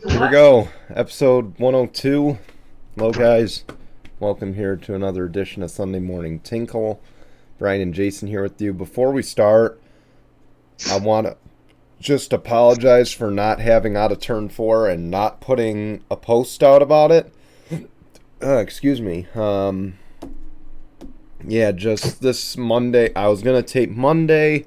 Here we go. Episode 102. Hello, guys. Welcome here to another edition of Sunday Morning Tinkle. Brian and Jason here with you. Before we start, I want to just apologize for not having Out of Turn 4 and not putting a post out about it. Excuse me. Just this Monday. I was going to tape Monday.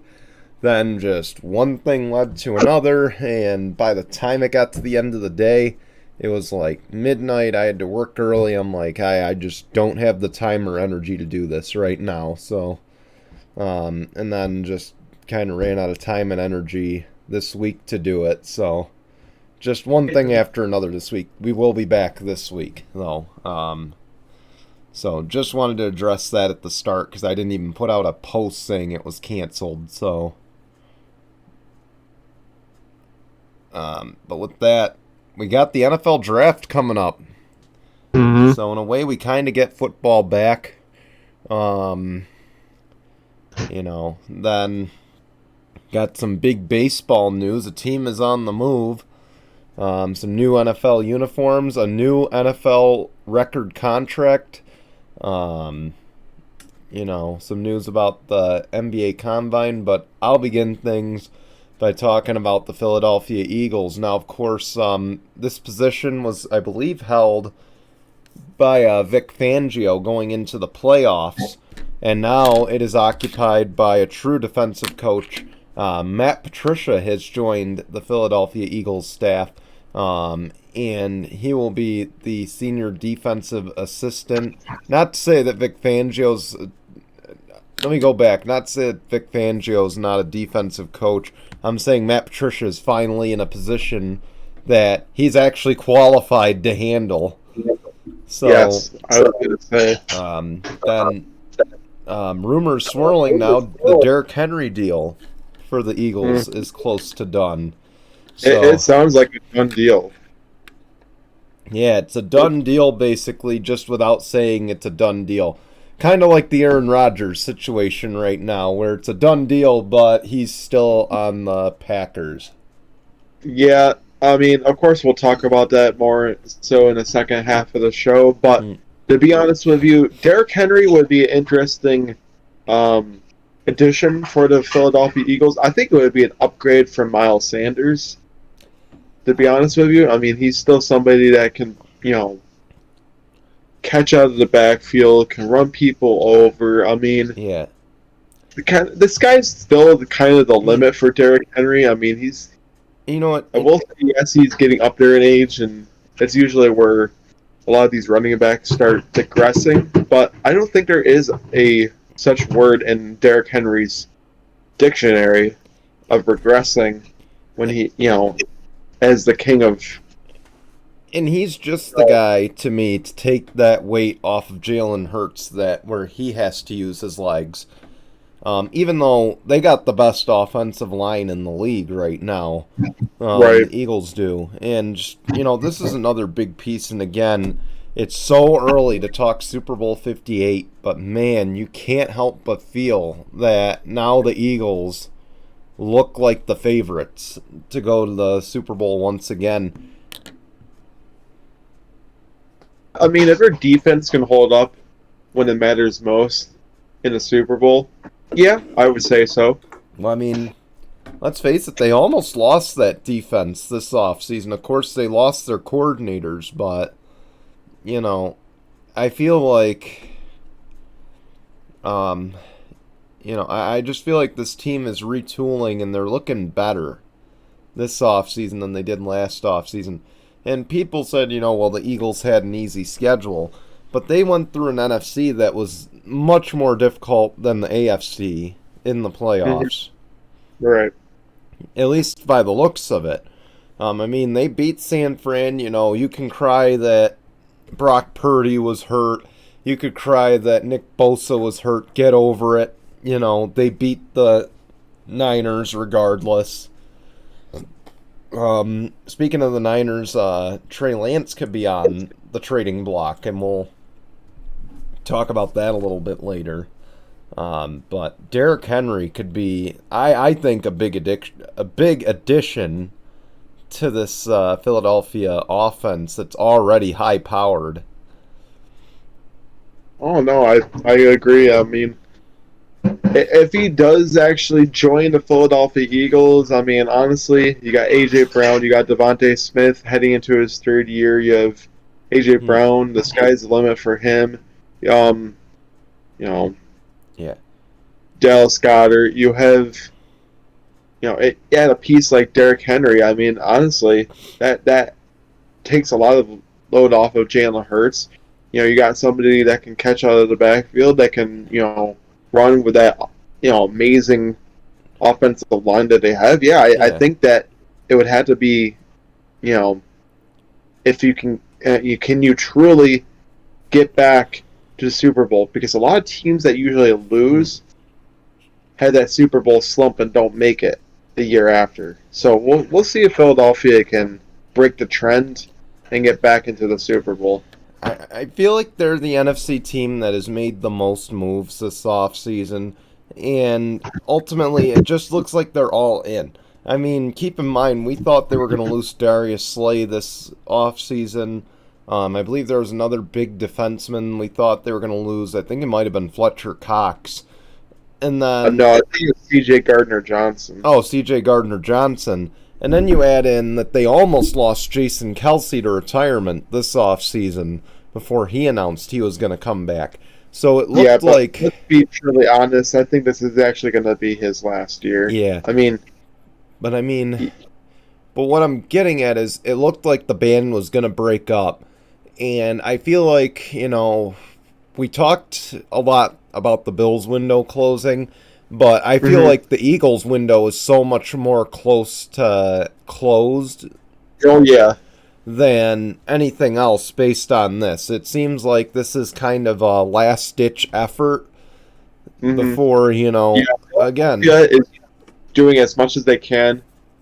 Then just one thing led to another, and by the time it got to the end of the day, it was like midnight. I had to work early. I'm like, I just don't have the time or energy to do this right now. So, and then just kind of ran out of time and energy this week to do it. So, just one thing after another this week. We will be back this week, though. So, just wanted to address that at the start because I didn't even put out a post saying it was canceled. So. But with that, we got the NFL draft coming up. Mm-hmm. So in a way, we kind of get football back. Then got some big baseball news. A team is on the move. Some new NFL uniforms, a new NFL record contract. Some news about the NBA Combine, but I'll begin things by talking about the Philadelphia Eagles. Now, of course, this position was, I believe, held by Vic Fangio going into the playoffs, and now it is occupied by a true defensive coach. Matt Patricia has joined the Philadelphia Eagles staff, and he will be the senior defensive assistant. Not to say that Vic Fangio's... Let me go back. Not to say that Vic Fangio's not a defensive coach. I'm saying Matt Patricia is finally in a position that he's actually qualified to handle. So, yes, I was going to say. Rumors swirling now. The Derrick Henry deal for the Eagles is close to done. So, it sounds like a done deal. Yeah, it's a done deal basically, just without saying it's a done deal. Kind of like the Aaron Rodgers situation right now, where it's a done deal, but he's still on the Packers. Yeah, I mean, of course we'll talk about that more so in the second half of the show, but to be honest with you, Derrick Henry would be an interesting addition for the Philadelphia Eagles. I think it would be an upgrade from Miles Sanders, to be honest with you. I mean, he's still somebody that can, catch out of the backfield, can run people over. I mean, yeah, this guy's still the limit for Derrick Henry. I mean, he's, you know what? I will say, yes, he's getting up there in age, and that's usually where a lot of these running backs start digressing. But I don't think there is a such word in Derrick Henry's dictionary of regressing when he, as the king of. And he's just the guy, to me, to take that weight off of Jalen Hurts, where he has to use his legs. Even though they got the best offensive line in the league right now. Right. The Eagles do. And, this is another big piece. And again, it's so early to talk Super Bowl 58. But, man, you can't help but feel that now the Eagles look like the favorites to go to the Super Bowl once again. I mean, if their defense can hold up when it matters most in the Super Bowl, yeah, I would say so. Well, I mean, let's face it, they almost lost that defense this offseason. Of course, they lost their coordinators, but, I feel like, I just feel like this team is retooling and they're looking better this offseason than they did last offseason. And people said, the Eagles had an easy schedule. But they went through an NFC that was much more difficult than the AFC in the playoffs. Right. At least by the looks of it. They beat San Fran. You can cry that Brock Purdy was hurt. You could cry that Nick Bosa was hurt. Get over it. They beat the Niners regardless. Speaking of the Niners, Trey Lance could be on the trading block, and we'll talk about that a little bit later. But Derrick Henry could be, I think, a big addition to this Philadelphia offense that's already high powered. Oh no, I agree. I mean, if he does actually join the Philadelphia Eagles, I mean, honestly, you got AJ Brown, you got Devontae Smith heading into his third year. You have AJ Hmm. Brown. The sky's the limit for him. You know, Yeah. Dallas Goddard. You have, at a piece like Derrick Henry. I mean, honestly, that takes a lot of load off of Jalen Hurts. You got somebody that can catch out of the backfield, that can, run with that, amazing offensive line that they have. Yeah, I Yeah. think that it would have to be, you know, if you can, you truly get back to the Super Bowl, because a lot of teams that usually Hmm. lose had that Super Bowl slump and don't make it the year after. So we'll see if Philadelphia can break the trend and get back into the Super Bowl. I feel like they're the NFC team that has made the most moves this offseason, and ultimately it just looks like they're all in. I mean, keep in mind, we thought they were going to lose Darius Slay this offseason. I believe there was another big defenseman we thought they were going to lose. I think it might have been Fletcher Cox. And then, No, I think it's C.J. Gardner Johnson. oh, CJ Gardner Johnson. And then you add in that they almost lost Jason Kelsey to retirement this offseason before he announced he was going to come back. So it Yeah, looked but like, let's be truly honest. I think this is actually going to be his last year. yeah. I mean, But I mean, he, but what I'm getting at is it looked like the band was going to break up. And I feel like, we talked a lot about the Bills window closing, but I feel mhm. like the Eagles window is so much more close to closed Oh yeah. than anything else based on this. It seems like this is kind of a last ditch effort Hmm. before, Yeah, again. Philadelphia is doing as much as they can,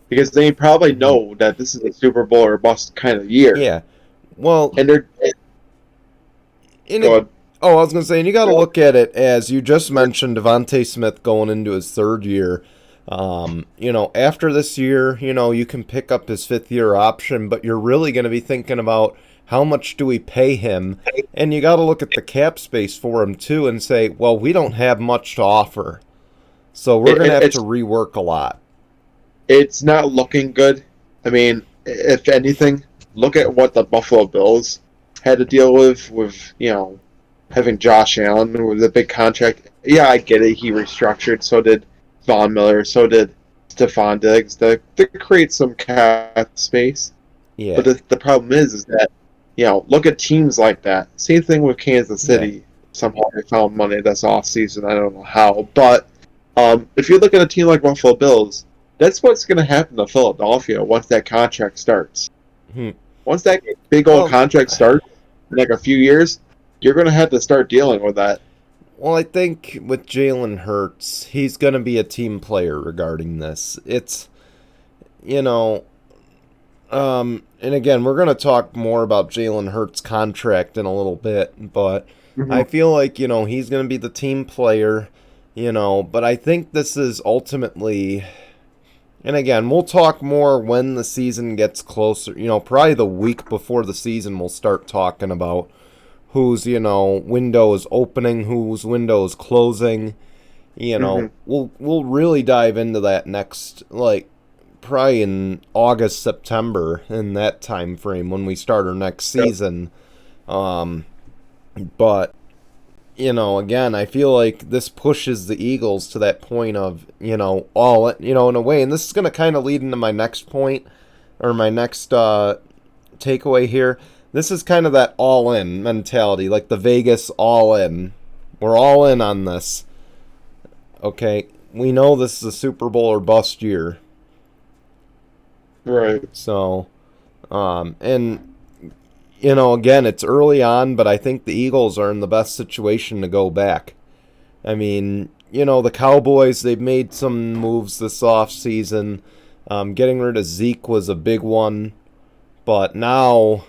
because they probably Mhm. know that this is a Super Bowl or bust kind of year, Yeah. Well, and they're in a, going. oh, I was going to say, and you got to look at it as you just mentioned, Devontae Smith going into his third year. After this year, you can pick up his fifth year option, but you're really going to be thinking about how much do we pay him? And you got to look at the cap space for him too and say, well, we don't have much to offer. So we're It, going to it, have to it's rework a lot. it's not looking good. I mean, if anything, look at what the Buffalo Bills had to deal with having Josh Allen with a big contract. Yeah, I get it. He restructured. So did Von Miller. So did Stephon Diggs to create some cap space. But Yeah. the problem is that, look at teams like that. Same thing with Kansas Yeah. City. Somehow they found money this off season. I don't know how. But if you look at a team like Buffalo Bills, that's what's going to happen to Philadelphia once that contract starts. Hmm. Once that big old Well, contract starts in like a few years, you're going to have to start dealing with that. well, I think with Jalen Hurts, he's going to be a team player regarding this. It's, you know, and again, we're going to talk more about Jalen Hurts' contract in a little bit, but Mm-hmm. I feel like, he's going to be the team player, but I think this is ultimately, and again, we'll talk more when the season gets closer. Probably the week before the season, we'll start talking about whose, window is opening, whose window is closing. Mm-hmm. We'll really dive into that next, like, probably in August, September, in that time frame when we start our next Yep. season. Um, but again, I feel like this pushes the Eagles to that point of, all, in a way, and this is going to kind of lead into my next point or my next takeaway here. This is kind of that all in mentality, like the Vegas all in. We're all in on this. Okay, we know this is a Super Bowl or bust year. Right. So, and again, it's early on, but I think the Eagles are in the best situation to go back. I mean, the Cowboys, they've made some moves this offseason. Getting rid of Zeke was a big one, but now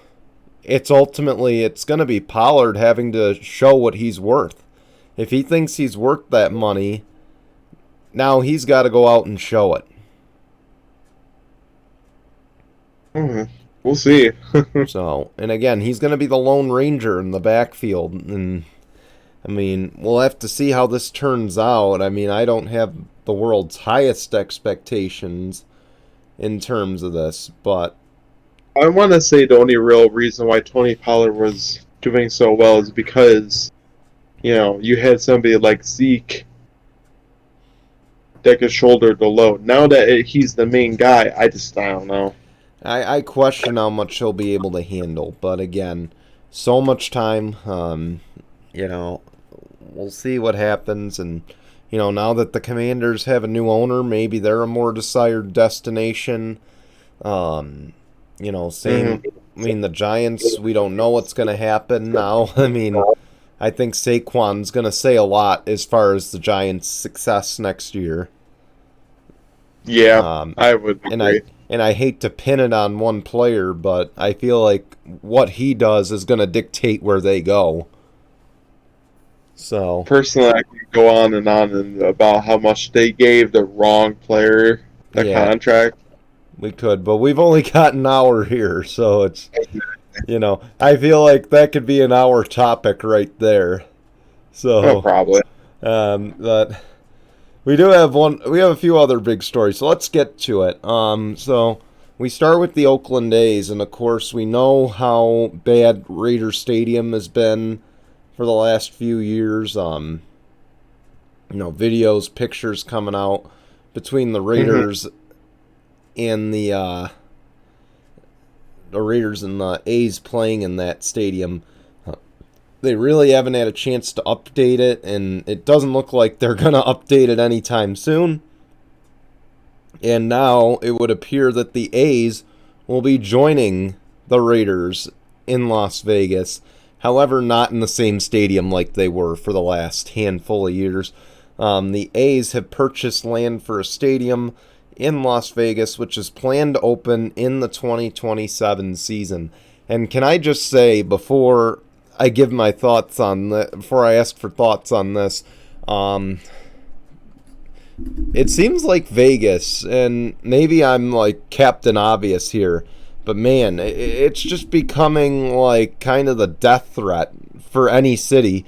it's going to be Pollard having to show what he's worth. If he thinks he's worth that money, now he's got to go out and show it. We'll see. So, and again, he's going to be the Lone Ranger in the backfield. And, I mean, we'll have to see how this turns out. I mean, I don't have the world's highest expectations in terms of this, but I want to say the only real reason why Tony Pollard was doing so well is because, you had somebody like Zeke that could shoulder the load. Now that he's the main guy, I don't know. I question how much he'll be able to handle. But again, so much time. You know, we'll see what happens. And, now that the Commanders have a new owner, maybe they're a more desired destination. Same. I mean, the Giants, we don't know what's going to happen now. I mean, I think Saquon's going to say a lot as far as the Giants' success next year. Yeah, I would And agree. I hate to pin it on one player, but I feel like what he does is going to dictate where they go. So, Personally, I could go on and about how much they gave the wrong player the yeah, contract. we could, but we've only got an hour here, so it's, I feel like that could be an hour topic right there. Oh, So, probably. but we do have we have a few other big stories, so let's get to it. So we start with the Oakland A's, and of course we know how bad Raider Stadium has been for the last few years. Videos, pictures coming out between the Hmm. Raiders and the Raiders and the A's playing in that stadium. They really haven't had a chance to update it, and it doesn't look like they're going to update it anytime soon. And now it would appear that the A's will be joining the Raiders in Las Vegas. However, not in the same stadium like they were for the last handful of years. The A's have purchased land for a stadium in Las Vegas, which is planned to open in the 2027 season. And can I just say, before I give my thoughts on before I ask for thoughts on this, um, it seems like Vegas, and maybe I'm like Captain Obvious here, but man, it's just becoming like kind of the death threat for any city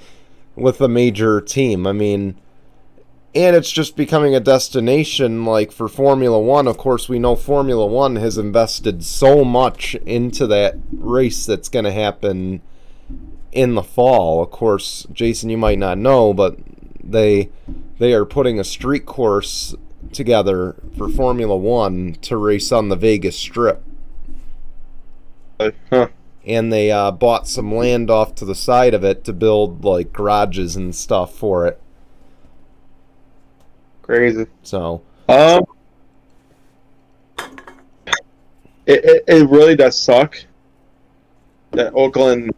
with a major team. I mean, and it's just becoming a destination like for Formula One. Of course, we know Formula One has invested so much into that race that's going to happen in the fall. Of course, Jason, you might not know, but they are putting a street course together for Formula One to race on the Vegas Strip. Huh. And they bought some land off to the side of it to build like garages and stuff for it. Crazy. So, Um, it really does suck that Oakland.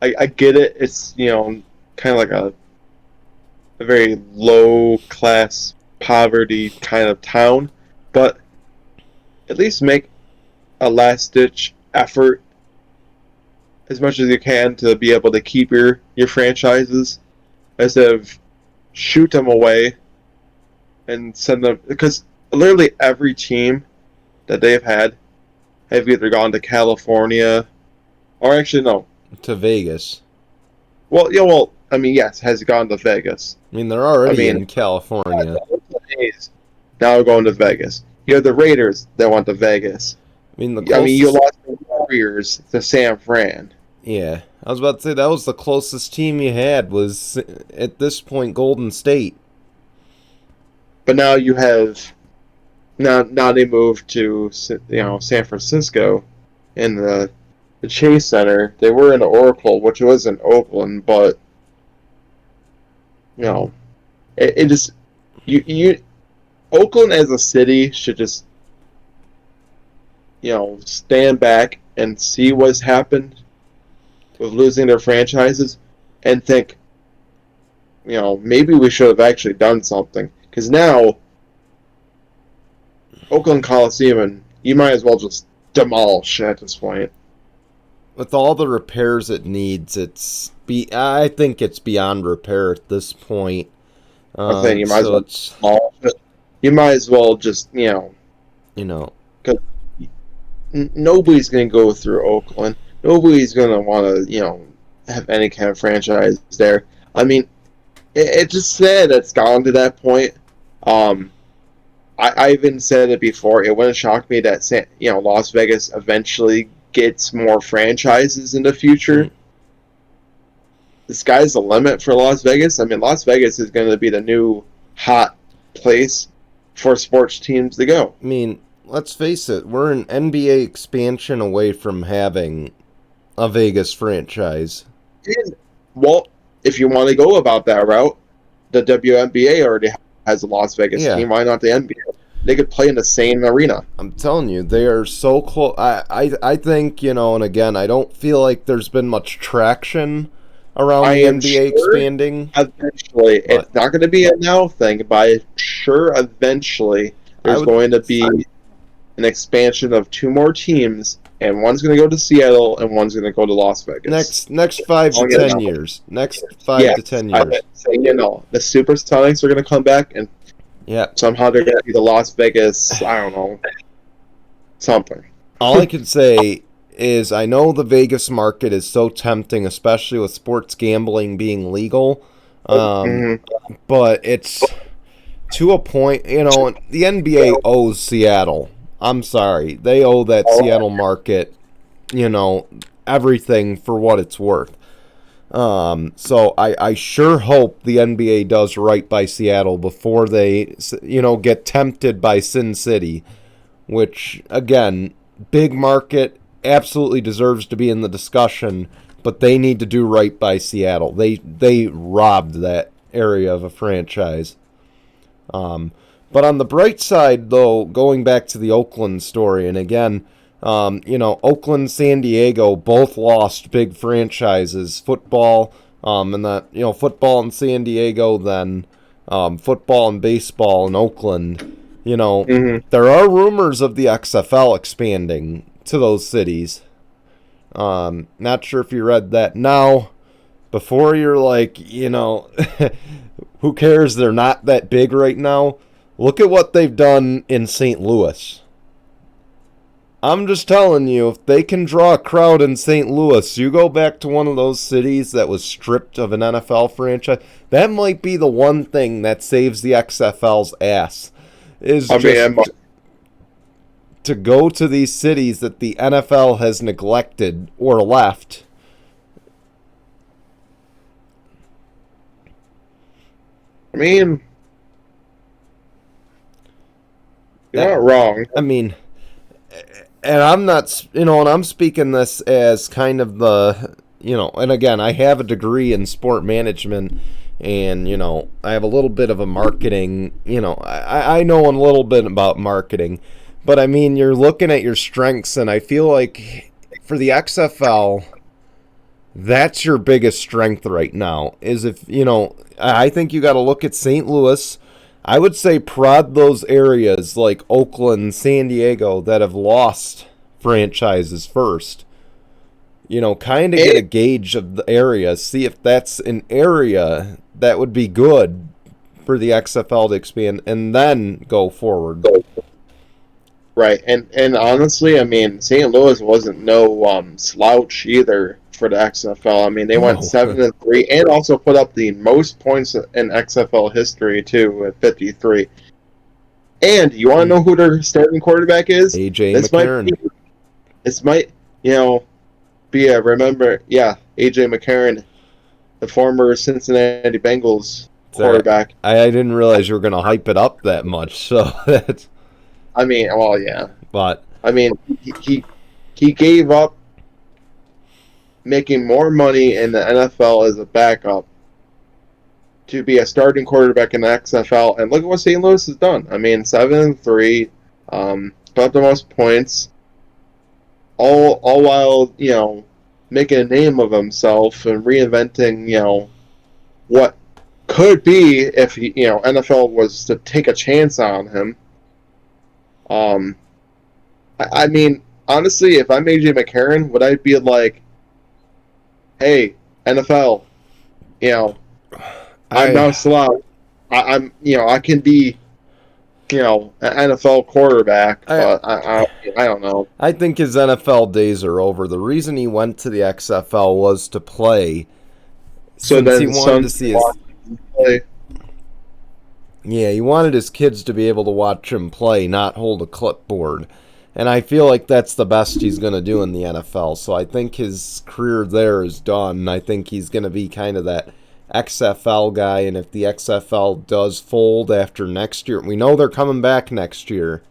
I get it. It's kind of like a very low class poverty kind of town, but at least make a last ditch effort as much as you can to be able to keep your franchises instead of shoot them away and send them, because literally every team that they've had have either gone to California or actually no. to Vegas. Well, yeah, well, I mean, yes, has gone to Vegas. I mean, they're I already mean, in California. the A's now going to Vegas. You have the Raiders that went to Vegas. I mean, the I mean, you closest. lost the Warriors to San Fran. Yeah, I was about to say that was the closest team you had was at this point Golden State. But now you have now they moved to San Francisco in the Chase Center. They were in Oracle, which was in Oakland, but you know it just you Oakland as a city should just stand back and see what's happened with losing their franchises and think maybe we should have actually done something, because now Oakland Coliseum, you might as well just demolish at this point. With all the repairs it needs, I think it's beyond repair at this point. I'm saying you might as So well it's demolish it. You might as well just you know cause nobody's going to go through Oakland. Nobody's going to want to, have any kind of franchise there. I mean, it's just sad it's gone to that point. I even said it before. It wouldn't shock me that Las Vegas eventually gets more franchises in the future. The sky's the limit for Las Vegas. I mean, Las Vegas is going to be the new hot place for sports teams to go. I mean, let's face it, we're an NBA expansion away from having a Vegas franchise. And, well, if you want to go about that route, the WNBA already has a Las Vegas team. Why not the NBA? They could play in the same arena. I'm telling you, they are so close. I think, and again, I don't feel like there's been much traction around the NBA expanding. Eventually, it's not going to be a now thing, but I'm sure eventually there's going to be an expansion of 2 more teams, and one's going to go to Seattle and one's going to go to Las Vegas. Next 5 to 10 years. Next 5 to 10 years. So, the Supersonics are going to come back, and somehow they're going to be the Las Vegas, I don't know, something. All I can say is I know the Vegas market is so tempting, especially with sports gambling being legal. But it's to a point, the NBA owes Seattle. I'm sorry. They owe that Seattle market, everything for what it's worth. So I sure hope the NBA does right by Seattle before they, get tempted by Sin City, which, again, big market, absolutely deserves to be in the discussion, but they need to do right by Seattle. They robbed that area of a franchise. But on the bright side, though, going back to the Oakland story, and again, Oakland, San Diego both lost big franchises, football, and that, football in San Diego, then football and baseball in Oakland. There are rumors of the XFL expanding to those cities. Not sure if you read that. Now, before you're like, who cares? They're not that big right now. Look at what they've done in St. Louis. I'm just telling you, if they can draw a crowd in St. Louis, you go back to one of those cities that was stripped of an NFL franchise, that might be the one thing that saves the XFL's ass. To go to these cities that the NFL has neglected or left. I mean, you're not wrong. I mean, and I'm not, and I'm speaking this as kind of the, and again, I have a degree in sport management, and, I have a little bit of a marketing, I know a little bit about marketing. But, I mean, you're looking at your strengths, and I feel like for the XFL, that's your biggest strength right now, is if, I think you got to look at St. Louis. I would say prod those areas like Oakland, San Diego that have lost franchises first. Kind of get a gauge of the area, see if that's an area that would be good for the XFL to expand, and then go forward. Right, and honestly, I mean, St. Louis wasn't no slouch either for the XFL. I mean, they went 7-3 and also put up the most points in XFL history too at 53. And you want to know who their starting quarterback is? AJ McCarron. This might be a AJ McCarron, the former Cincinnati Bengals quarterback. I didn't realize you were going to hype it up that much, so that's. I mean, well, yeah. But I mean, he gave up making more money in the NFL as a backup to be a starting quarterback in the XFL, and look at what St. Louis has done. I mean, 7-3, put up the most points, all while making a name of himself and reinventing what could be if NFL was to take a chance on him. I mean, honestly, if I'm AJ McCarron, would I be like, hey, NFL, I'm now slouch. I can be an NFL quarterback, I but I don't know. I think his NFL days are over. The reason he went to the XFL was to play, So since then he his wanted to sons see can his watch him play. yeah, he wanted his kids to be able to watch him play, not hold a clipboard. And I feel like that's the best he's going to do in the NFL. So I think his career there is done. I think he's going to be kind of that XFL guy. And if the XFL does fold after next year, we know they're coming back next year.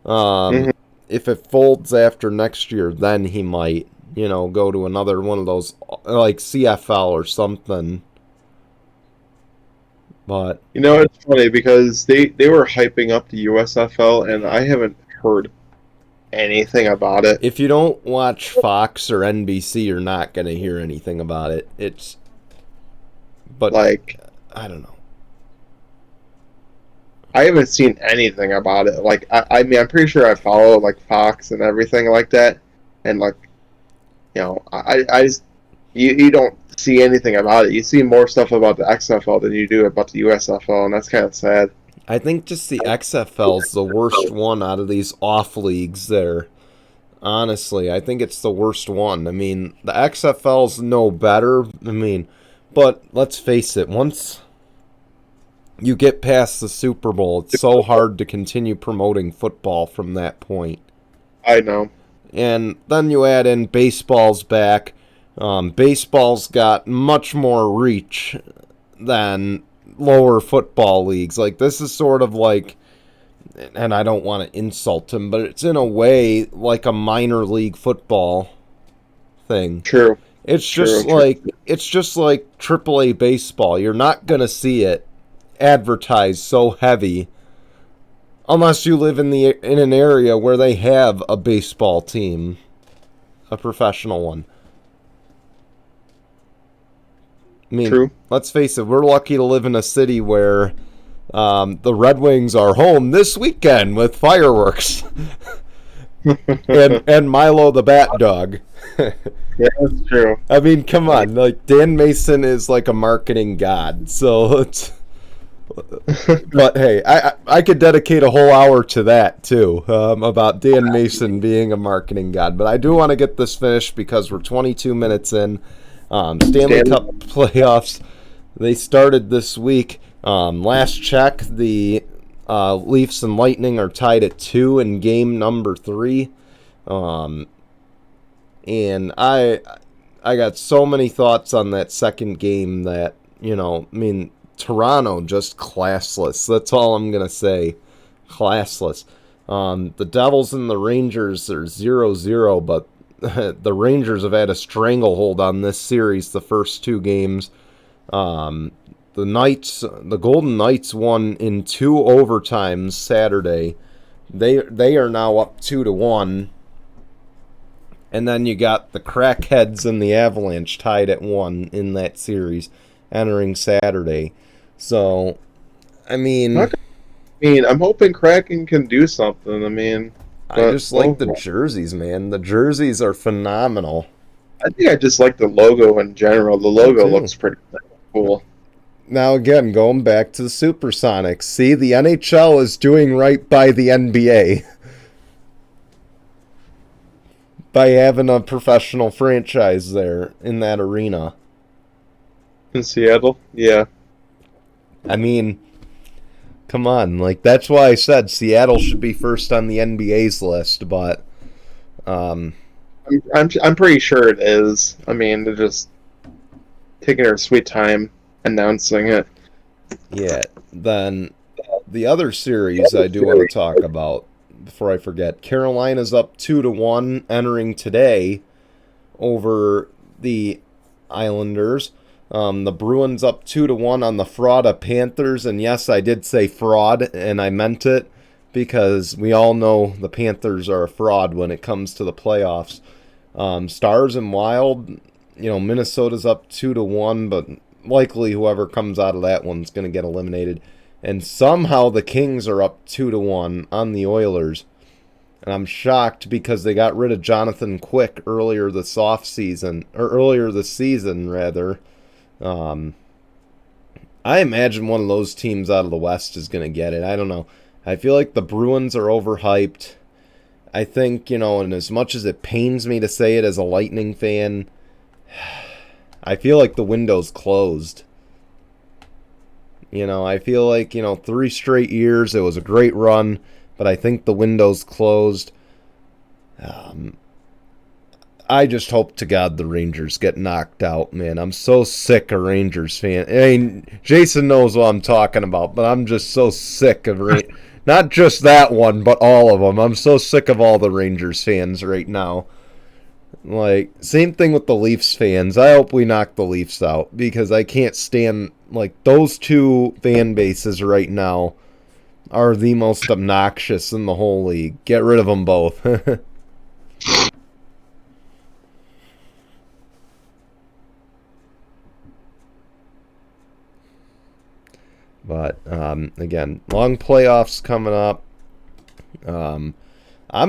Um, Hmm. if it folds after next year, then he might, go to another one of those, like CFL or something. But It's funny because they were hyping up the USFL, and I haven't heard anything about it. if you don't watch Fox or NBC, you're not going to hear anything about it. But Like, I don't know. I haven't seen anything about it. Like, I mean, I'm pretty sure I follow like Fox and everything like that, and like, I just you don't see anything about it. You see more stuff about the XFL than you do about the USFL, and that's kind of sad. I think just the XFL's the worst one out of these off leagues there. Honestly, I think it's the worst one. I mean, the XFL's no better. I mean, but let's face it, once you get past the Super Bowl, it's so hard to continue promoting football from that point. I know. And then you add in baseball's back. Baseball's got much more reach than lower football leagues. Like, this is sort of like, and I don't want to insult him, but it's in a way like a minor league football thing. True. It's True. just like it's just like AAA baseball. You're not gonna see it advertised so heavy unless you live in an area where they have a baseball team, a professional one. I mean, True. let's face it, we're lucky to live in a city where the Red Wings are home this weekend with fireworks and Milo the Bat Dog. Yeah, that's true. I mean, come on, like Dan Mason is like a marketing god, so it's. But hey, I could dedicate a whole hour to that too, about Dan Mason being a marketing god. But I do want to get this finished because we're 22 minutes in. Stanley Cup playoffs, they started this week. Last check, the Leafs and Lightning are tied at 2 in game number 3. And I got so many thoughts on that second game that, I mean, Toronto just classless. That's all I'm going to say. Classless. The Devils and the Rangers are 0-0, but the Rangers have had a stranglehold on this series the first 2 games. The Golden Knights won in 2 overtimes Saturday. They are now up 2-1. And then you got the Crackheads and the Avalanche tied at 1 in that series entering Saturday. So, I mean, I'm hoping Kraken can do something. I mean, I just like the jerseys, man. The jerseys are phenomenal. I think I just like the logo in general. The logo looks pretty cool. Now, again, going back to the Supersonics. See, the NHL is doing right by the NBA by having a professional franchise there in that arena. In Seattle? Yeah. I mean, come on. Like, that's why I said Seattle should be first on the NBA's list, but I'm pretty sure it is. I mean, they're just taking their sweet time announcing it. yeah. Then the other series I do want to talk about before I forget. Carolina's up 2-1 entering today over the Islanders. The Bruins up 2-1 on the fraud of Panthers, and yes, I did say fraud, and I meant it because we all know the Panthers are a fraud when it comes to the playoffs. Stars and Wild, Minnesota's up 2-1, but likely whoever comes out of that one's going to get eliminated. And somehow the Kings are up 2-1 on the Oilers. And I'm shocked because they got rid of Jonathan Quick earlier this season. I imagine one of those teams out of the West is going to get it. I don't know. I feel like the Bruins are overhyped. I think, and as much as it pains me to say it as a Lightning fan, I feel like the window's closed. I feel like, 3 straight years, it was a great run, but I think the window's closed. I just hope to God the Rangers get knocked out, man. I'm so sick of Rangers fans. I mean, Jason knows what I'm talking about, but I'm just so sick of not just that one, but all of them. I'm so sick of all the Rangers fans right now. Like, same thing with the Leafs fans. I hope we knock the Leafs out because I can't stand, like, those two fan bases right now are the most obnoxious in the whole league. Get rid of them both. But, again, long playoffs coming up. I'm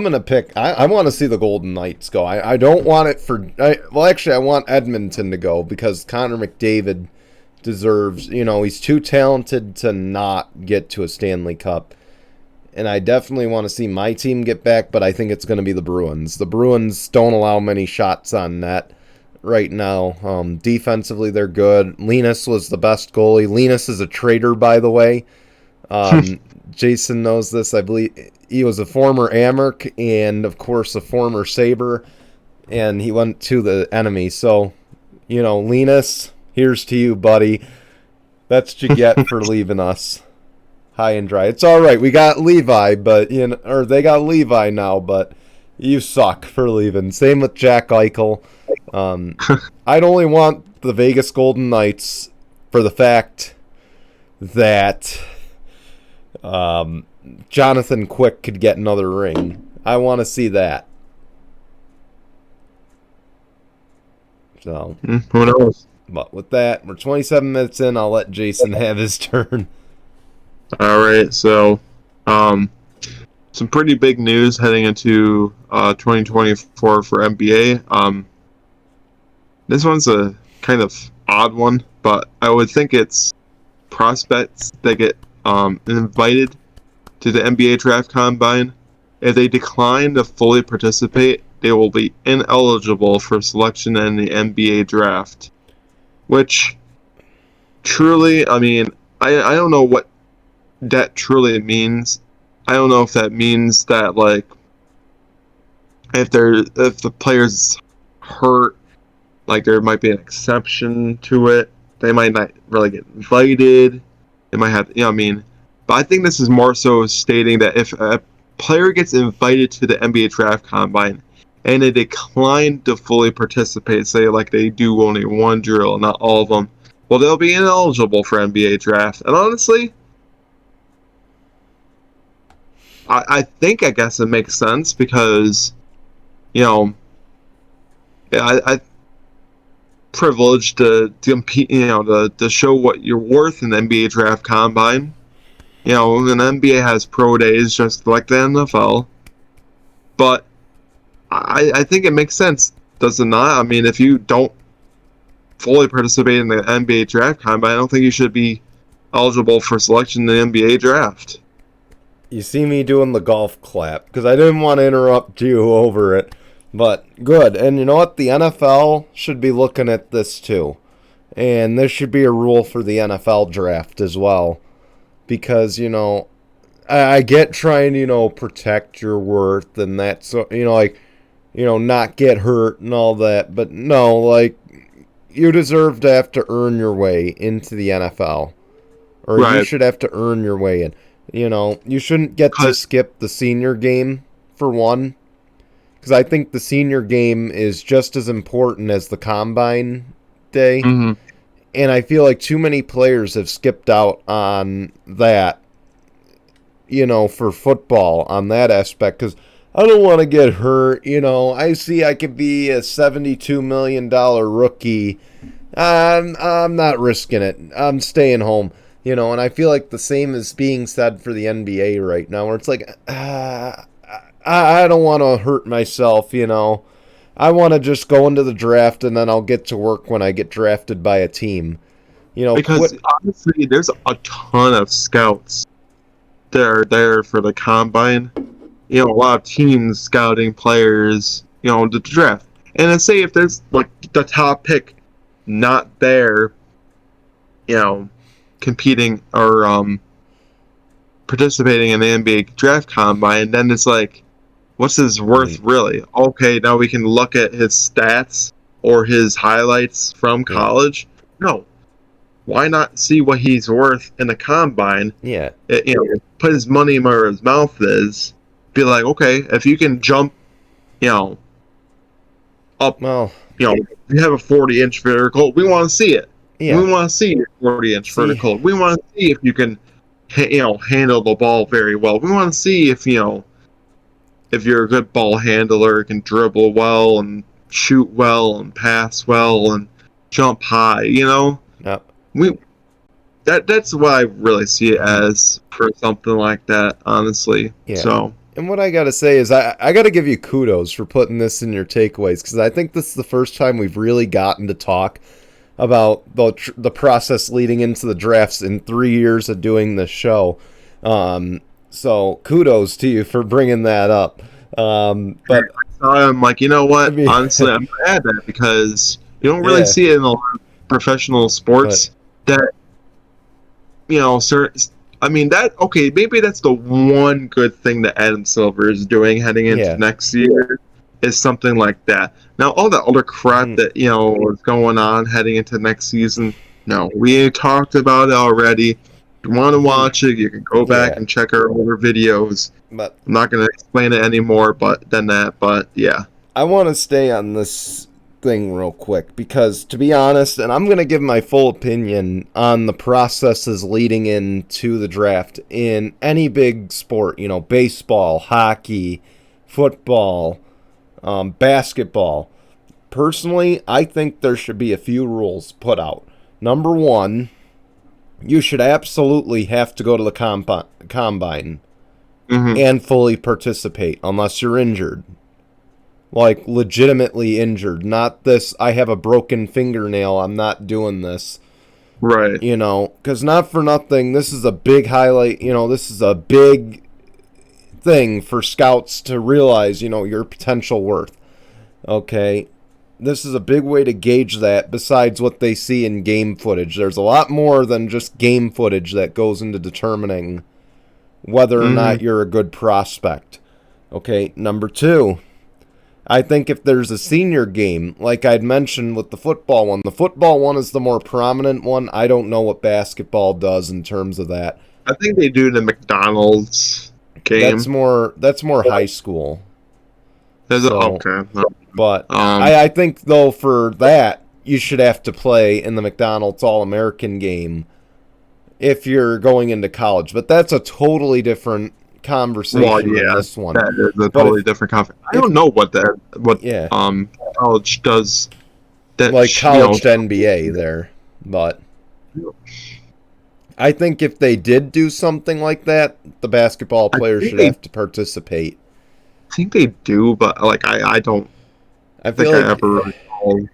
going to pick... I want to see the Golden Knights go. I don't want it for... I want Edmonton to go because Connor McDavid deserves... he's too talented to not get to a Stanley Cup. And I definitely want to see my team get back, but I think it's going to be the Bruins. The Bruins don't allow many shots on net right now. Defensively, they're good. Linus was the best goalie. Linus is a traitor, by the way. Jason knows this. I believe he was a former Amherst and, of course, a former Sabre, and he went to the enemy. So, Linus, here's to you, buddy. That's what you get for leaving us high and dry. It's all right. We got Levi, or they got Levi now, but you suck for leaving. Same with Jack Eichel. I'd only want the Vegas Golden Knights for the fact that Jonathan Quick could get another ring. I want to see that. So, who knows? But with that, we're 27 minutes in. I'll let Jason have his turn. All right, so some pretty big news heading into 2024 for NBA. This one's a kind of odd one, but I would think it's prospects that get invited to the NBA Draft Combine. If they decline to fully participate, they will be ineligible for selection in the NBA Draft. Which, truly, I mean, I don't know what that truly means. I don't know if that means that, like, if the player's hurt, like, there might be an exception to it. They might not really get invited. They might have, But I think this is more so stating that if a player gets invited to the NBA Draft Combine and they decline to fully participate, say, like, they do only one drill, not all of them, well, they'll be ineligible for NBA Draft. And honestly, I guess it makes sense because, I privileged to compete, to show what you're worth in the NBA Draft Combine. And the NBA has pro days just like the NFL. But I think it makes sense, does it not? I mean, if you don't fully participate in the NBA Draft Combine, I don't think you should be eligible for selection in the NBA Draft. You see me doing the golf clap because I didn't want to interrupt you over it, but good. And you know what? The NFL should be looking at this too, and this should be a rule for the NFL draft as well, because I get trying to protect your worth and that, so not get hurt and all that, but no, like, you deserve to have to earn your way into the NFL, or right. You should have to earn your way in. You shouldn't get to skip the senior game, for one, because I think the senior game is just as important as the combine day. Mm-hmm. And I feel like too many players have skipped out on that, for football, on that aspect, because I don't want to get hurt. I see I could be a $72 million rookie. I'm not risking it. I'm staying home. And I feel like the same is being said for the NBA right now, where it's like, I don't want to hurt myself, I want to just go into the draft and then I'll get to work when I get drafted by a team. Because honestly, there's a ton of scouts that are there for the combine. A lot of teams scouting players, to draft. And then say if there's like the top pick not there, competing or participating in the NBA draft combine, then it's like, what's his worth really? Okay, now we can look at his stats or his highlights from college. No. Why not see what he's worth in the combine? Yeah. Put his money where his mouth is. Be like, okay, if you can jump, up, you have a 40-inch vertical, we want to see it. Yeah. We want to see your 40-inch vertical. We want to see if you can, handle the ball very well. We want to see if you're a good ball handler, can dribble well and shoot well and pass well and jump high. Yep. That's what I really see it as for something like that, honestly. Yeah. So. And what I got to say is I got to give you kudos for putting this in your takeaways, because I think this is the first time we've really gotten to talk about the process leading into the drafts in 3 years of doing this show. So kudos to you for bringing that up. But I'm like, you know what? Honestly, I'm glad at that, because you don't really see it in a lot of professional sports that, maybe that's the one good thing that Adam Silver is doing heading into next year is something like that. Now, all that other crap that, is going on heading into next season, no, we talked about it already. If you want to watch it, you can go back and check our older videos. But I'm not going to explain it anymore, but yeah. I want to stay on this thing real quick, because to be honest, and I'm going to give my full opinion on the processes leading into the draft in any big sport, baseball, hockey, football, basketball. Personally, I think there should be a few rules put out. Number one, you should absolutely have to go to the combine and fully participate unless you're injured. Like, legitimately injured. Not this, I have a broken fingernail, I'm not doing this. Right. Because not for nothing, this is a big highlight, this is a big thing for scouts to realize, your potential worth. Okay? This is a big way to gauge that besides what they see in game footage. There's a lot more than just game footage that goes into determining whether or not you're a good prospect. Okay? Number two, I think if there's a senior game, like I'd mentioned with the football one is the more prominent one. I don't know what basketball does in terms of that. I think they do the McDonald's game. That's more high school. Okay. But I think, though, for that, you should have to play in the McDonald's All-American game if you're going into college. But that's a totally different conversation than this one. That is a totally different conversation. I don't know what college does. College to NBA there. But I think if they did do something like that, the basketball players should have to participate. I think they do, but I don't. I feel like I ever really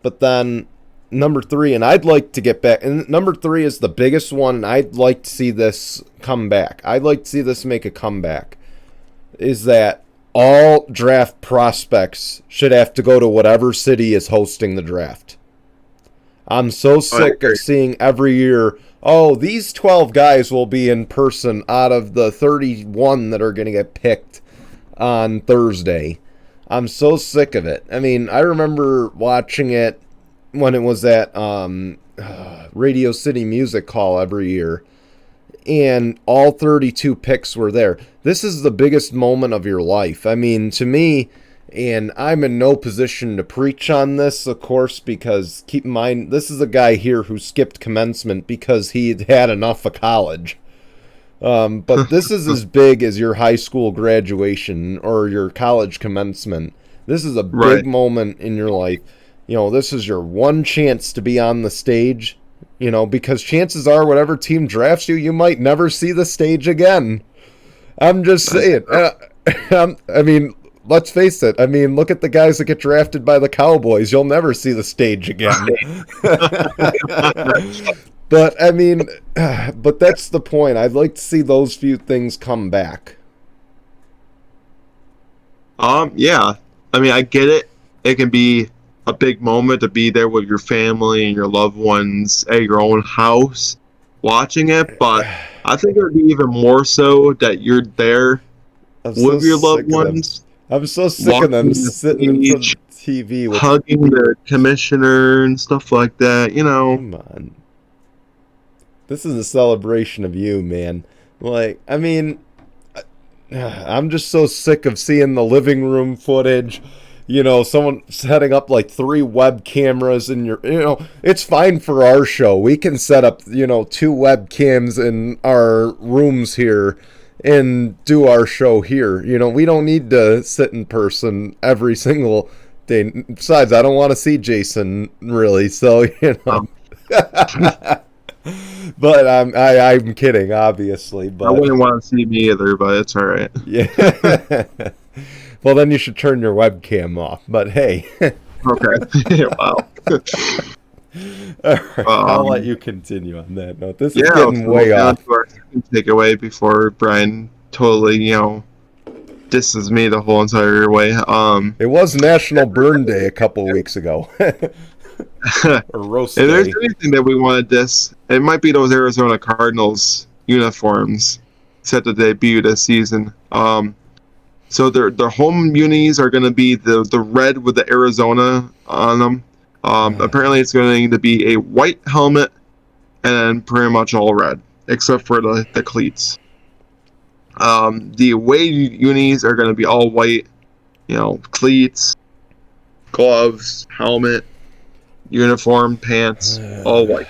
But then number 3, and I'd like to get back. And number 3 is the biggest one, and I'd like to see this come back. I'd like to see this make a comeback. Is that all draft prospects should have to go to whatever city is hosting the draft. I'm so sick of seeing every year, these 12 guys will be in person out of the 31 that are going to get picked on Thursday. I'm so sick of it. I mean, I remember watching it when it was at Radio City Music Hall every year, and all 32 picks were there. This is the biggest moment of your life. I mean, to me, and I'm in no position to preach on this, of course, because keep in mind, this is a guy here who skipped commencement because he had enough of college. But this is as big as your high school graduation or your college commencement. This is a big moment in your life. This is your one chance to be on the stage, because chances are whatever team drafts you, you might never see the stage again. I'm just saying. I mean, let's face it. I mean, look at the guys that get drafted by the Cowboys. You'll never see the stage again. But I mean, but that's the point. I'd like to see those few things come back. Yeah. I mean, I get it. It can be a big moment to be there with your family and your loved ones at your own house watching it, but I think it would be even more so that you're there I'm so with your loved sick of them. ones, I'm so sick of them walking the sitting in front stage, of the TV with. hugging the commissioner and stuff like that, you know. Come on. This is a celebration of you, man. Like, I mean, I'm just so sick of seeing the living room footage. Someone setting up like 3 web cameras in your. It's fine for our show. We can set up, 2 webcams in our rooms here and do our show here. We don't need to sit in person every single day. Besides, I don't want to see Jason really. So, Um, But I'm kidding, obviously. I But wouldn't want to see me either, but it's all right. yeah. Well, then you should turn your webcam off. But hey, Okay. Wow. all right, I'll let you continue on that note. This is Yeah, getting way off. to our second takeaway before Brian totally, disses me the whole entire way. It was National Burn Day a couple weeks ago. Or roast If there's day. anything that we want to diss, it might be those Arizona Cardinals uniforms set to debut this season. So their home unis are going to be the red with the Arizona on them. Apparently, it's going to be a white helmet and then pretty much all red, except for the cleats. The away unis are going to be all white, cleats, gloves, helmet, uniform, pants, all white.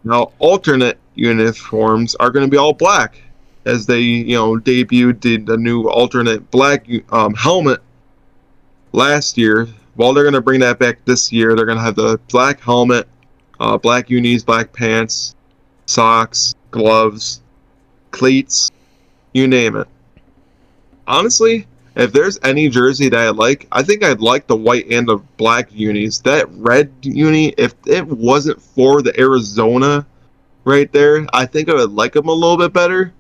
Now, alternate uniforms are going to be all black, as they, debuted the new alternate black helmet last year. While they're going to bring that back this year, they're going to have the black helmet, black unis, black pants, socks, gloves, cleats, you name it. Honestly, if there's any jersey that I like, I think I'd like the white and the black unis. That red uni, if it wasn't for the Arizona right there, I think I would like them a little bit better.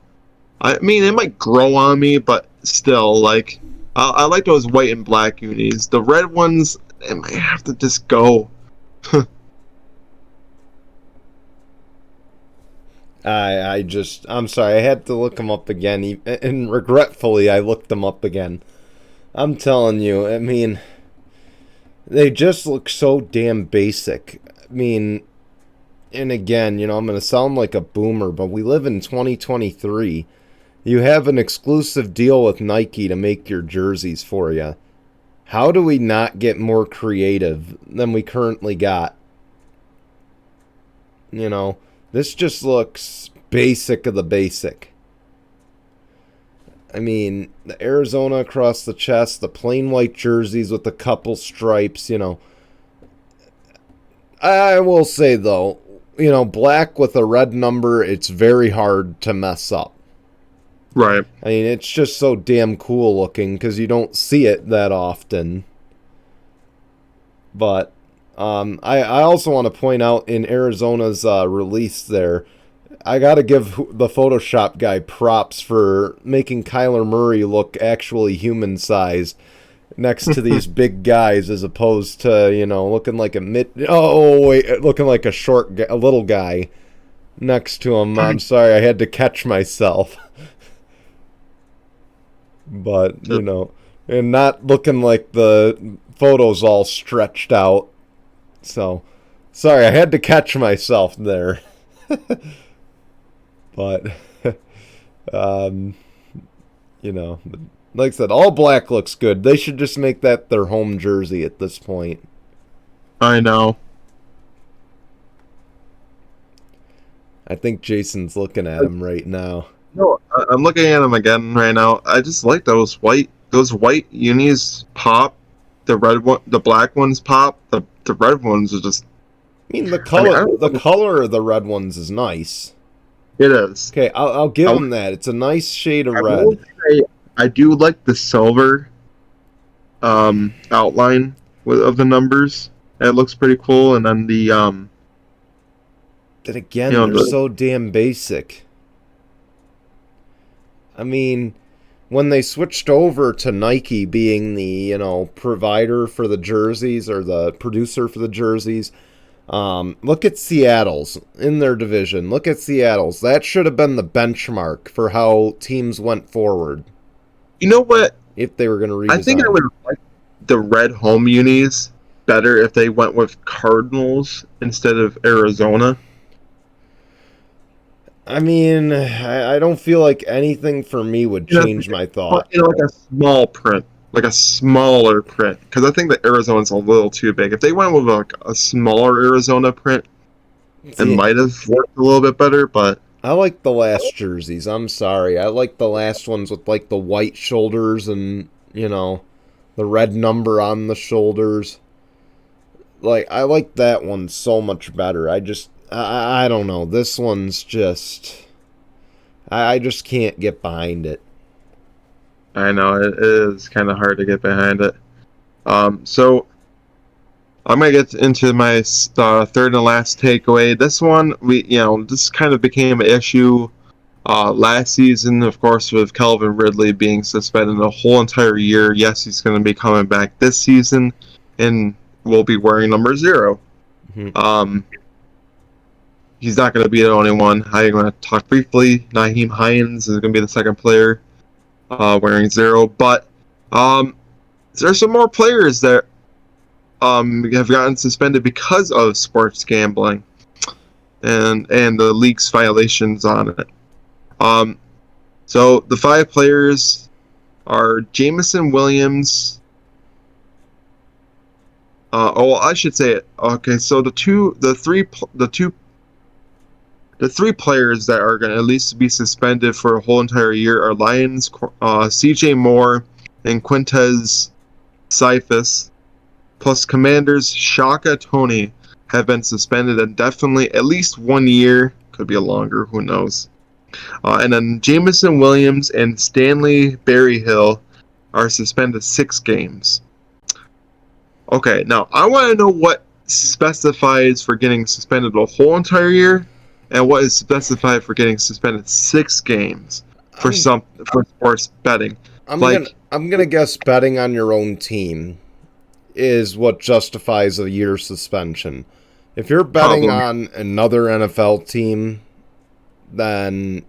I mean, it might grow on me, but still, like, I like those white and black unis. The red ones, it might have to just go. I'm sorry, I had to look them up again, and regretfully, I looked them up again. I'm telling you, I mean, they just look so damn basic. I mean, and again, I'm going to sound like a boomer, but we live in 2023. You have an exclusive deal with Nike to make your jerseys for you. How do we not get more creative than we currently got? This just looks basic of the basic. I mean, the Arizona across the chest, the plain white jerseys with a couple stripes, I will say, though, black with a red number, it's very hard to mess up. Right. I mean, it's just so damn cool looking because you don't see it that often. But I also want to point out in Arizona's release there, I got to give the Photoshop guy props for making Kyler Murray look actually human-sized next to these big guys as opposed to, looking like looking like a little guy next to him. I'm sorry, I had to catch myself. But, and not looking like the photos all stretched out. So, sorry, I had to catch myself there. But, like I said, all black looks good. They should just make that their home jersey at this point. I know. I think Jason's looking at him right now. No, I'm looking at them again right now. I just like those white unis pop. The black ones pop. The red ones are just. I mean, the color of the red ones is nice. It is. Okay, I'll give them that. It's a nice shade of red. I do like the silver outline of the numbers. It looks pretty cool, and then the then again, they're so damn basic. I mean, when they switched over to Nike being the, provider for the jerseys or the producer for the jerseys, look at Seattle's in their division. Look at Seattle's. That should have been the benchmark for how teams went forward. You know what? If they were going to redesign. I think I would like the red home unis better if they went with Cardinals instead of Arizona. I mean, I don't feel like anything for me would change my thought. Like a small print, like a smaller print, because I think the Arizona's a little too big. If they went with like a smaller Arizona print, it might have worked a little bit better. But I like the last jerseys. I'm sorry, I like the last ones with like the white shoulders and the red number on the shoulders. Like, I like that one so much better. I don't know. This one's just... I just can't get behind it. I know, it is kind of hard to get behind it. So, I'm going to get into my third and last takeaway. This one, this kind of became an issue last season, of course, with Calvin Ridley being suspended the whole entire year. Yes, he's going to be coming back this season, and will be wearing number 0. Mm-hmm. He's not going to be the only one. I'm going to talk briefly. Nyheim Hines is going to be the second player wearing 0. But there's some more players that have gotten suspended because of sports gambling and the league's violations on it. So the 5 players are Jameson Williams. I should say it. Okay, so the three players that are going to at least be suspended for a whole entire year are Lions, C.J. Moore, and Quintez Cephas, plus Commanders Shaka Toney have been suspended indefinitely, at least 1 year. Could be a longer, who knows. And then Jameson Williams and Stanley Berryhill are suspended 6 games. Okay, now I want to know what specifies for getting suspended a whole entire year, and what is specified for getting suspended 6 games for sports betting. I'm gonna guess betting on your own team is what justifies a year suspension. If you're betting on another NFL team, then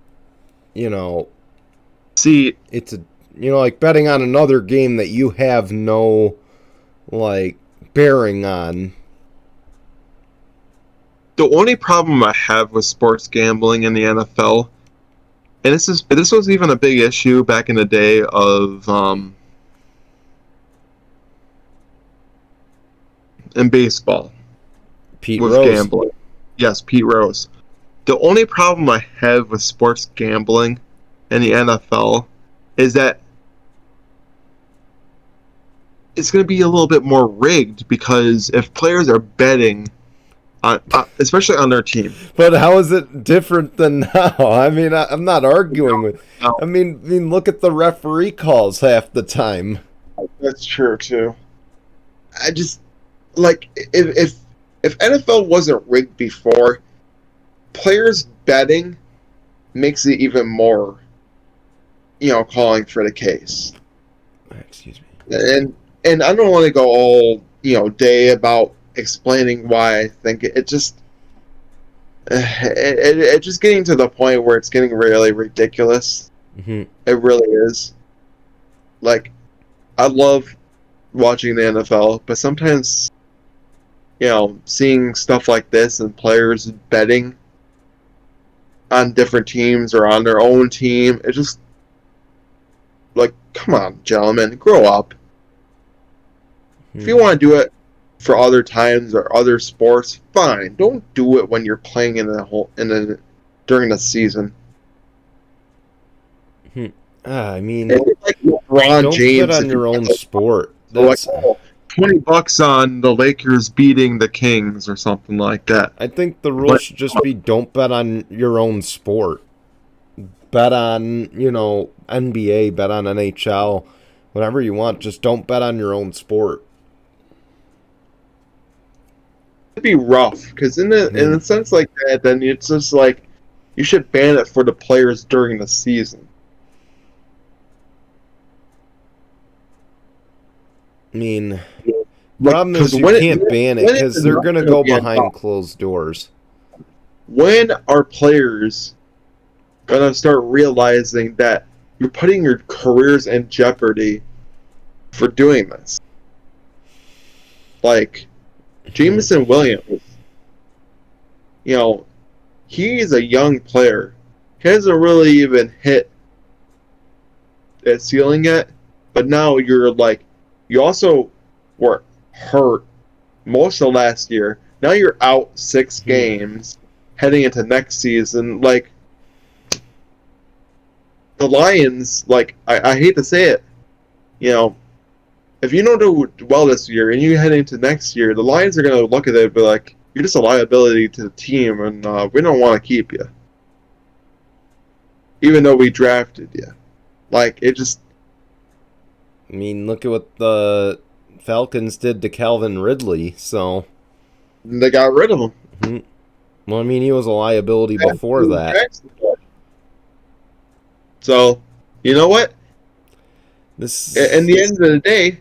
see, it's like betting on another game that you have no bearing on. The only problem I have with sports gambling in the NFL, and this was even a big issue back in the day of in baseball. Pete with Rose. Gambling. Yes, Pete Rose. The only problem I have with sports gambling in the NFL is that it's going to be a little bit more rigged, because if players are betting especially on their team. But how is it different than now? I mean, I'm not arguing with... No. I mean, look at the referee calls half the time. That's true, too. I just... if NFL wasn't rigged before, players betting makes it even more, calling for the case. Excuse me. And I don't want to go all, day about explaining why I think it just getting to the point where it's getting really ridiculous. Mm-hmm. It really is. I love watching the NFL, but sometimes seeing stuff like this and players betting on different teams or on their own team, it just come on, gentlemen, grow up. If you want to do it for other times or other sports, fine. Don't do it when you're playing during the season. I mean, LeBron don't James bet on your own sport. That's $20 on the Lakers beating the Kings or something like that. I think the rule should just be don't bet on your own sport. Bet on, NBA, bet on NHL, whatever you want. Just don't bet on your own sport. be rough because in mean, a sense like that, then it's just like you should ban it for the players during the season. Like problem is because you can't ban it when it's because they're enough, going to it'll go be behind enough. closed doors. When are players gonna start realizing that you're putting your careers in jeopardy for doing this? Like Hmm. Jameson Williams, you know, he's a young player. He hasn't really even hit that ceiling yet. But now you're like, you also were hurt most of last year. Now you're out 6 games heading into next season. Like, the Lions, like, I hate to say it, you know, if you don't do well this year and you head into next year, the Lions are going to look at it and be like, you're just a liability to the team, and we don't want to keep you, even though we drafted you. Like, it just. Look at what the Falcons did to Calvin Ridley. So, They got rid of him. well, he was a liability before that. So, you know what? In This, the end of the day,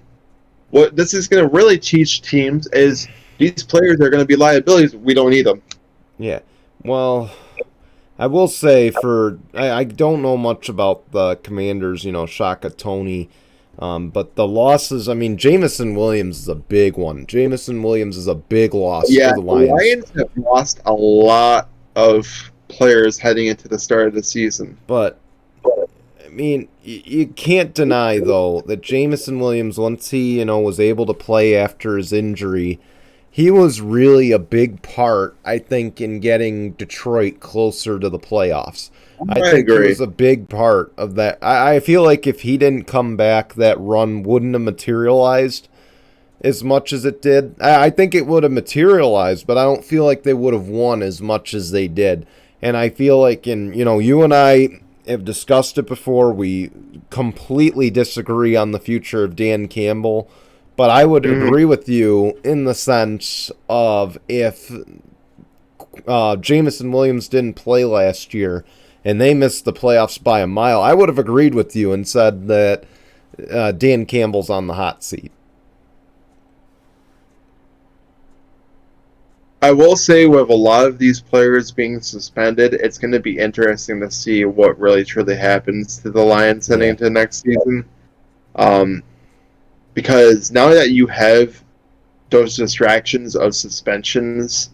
what this is going to really teach teams is these players are going to be liabilities. We don't need them. yeah. Well, I will say I don't know much about the Commanders, Shaka Tony, but the losses, Jamison Williams is a big one. Jamison Williams is a big loss Yeah, for the the Lions. Lions have lost a lot of players heading into the start of the season. But, you can't deny, though, that Jamison Williams, once he, was able to play after his injury, he was really a big part, I think, in getting Detroit closer to the playoffs. I think he agree. was a big part of that. I feel like if he didn't come back, that run wouldn't have materialized as much as it did. I think it would have materialized, but I don't feel like they would have won as much as they did. And I feel like, you and I have discussed it before. We completely disagree on the future of Dan Campbell. But I would agree with you in the sense of if Jamison Williams didn't play last year and they missed the playoffs by a mile, I would have agreed with you and said that Dan Campbell's on the hot seat. I will say with a lot of these players being suspended, it's going to be interesting to see what really truly happens to the Lions heading Yeah. into next season. Because now that you have those distractions of suspensions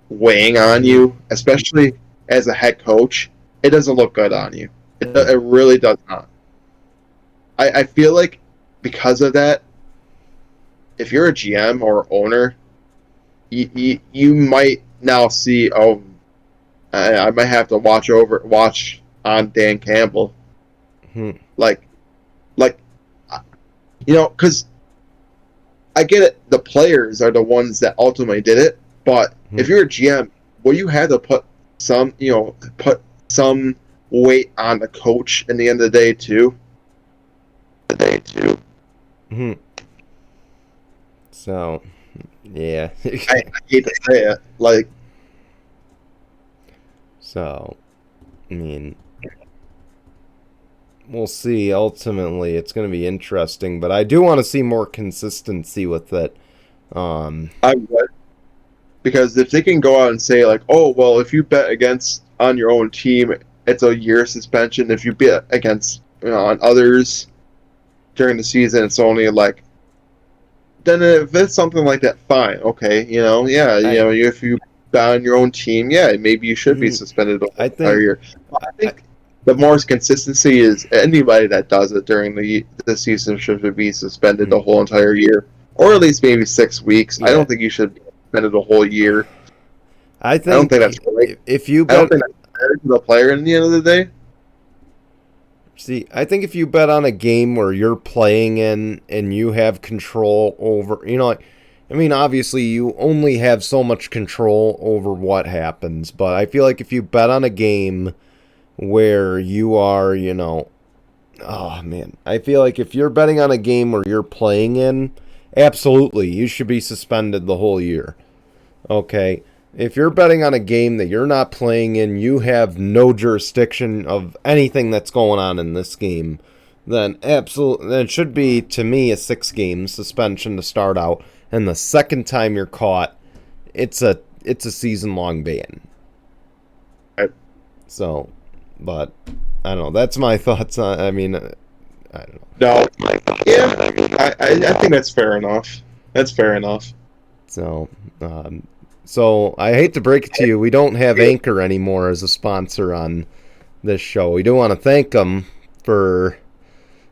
weighing on you, especially as a head coach, it doesn't look good on you. It really does not. I feel like because of that, if you're a GM or owner, you might now see, oh, I might have to watch on Dan Campbell. Like, because I get it. The players are the ones that ultimately did it, but if you're a GM, well, you had to put some weight on the coach in the end of the day too. So, yeah. I hate to say it, like. So, we'll see. Ultimately, it's going to be interesting, but I do want to see more consistency with it. I would, because if they can go out and say like, oh well, if you bet against on your own team, it's a year suspension. If you bet against on others during the season, it's only like. Then if it's something like that, fine, okay, if you bet on your own team, yeah, maybe you should be suspended the entire year. I think the more consistency is anybody that does it during the season should be suspended the whole entire year, or at least maybe 6 weeks. Yeah. I don't think you should be suspended the whole year. I don't think that's right. If you bet, I don't think that's fair to the player in the end of the day. See, I think if you bet on a game where you're playing in and you have control over, obviously you only have so much control over what happens, but I feel like if you bet on a game where you are, I feel like if you're betting on a game where you're playing in, absolutely, you should be suspended the whole year. Okay, if you're betting on a game that you're not playing in, you have no jurisdiction of anything that's going on in this game, then absolutely, then it should be, to me, a 6-game suspension to start out. And the second time you're caught, it's a season-long ban. Right. So, but I don't know. That's my thoughts on. I mean, I don't know. No, yeah, I think that's fair enough. That's fair enough. So, so I hate to break it to you, we don't have Anchor anymore as a sponsor on this show. We do want to thank them for,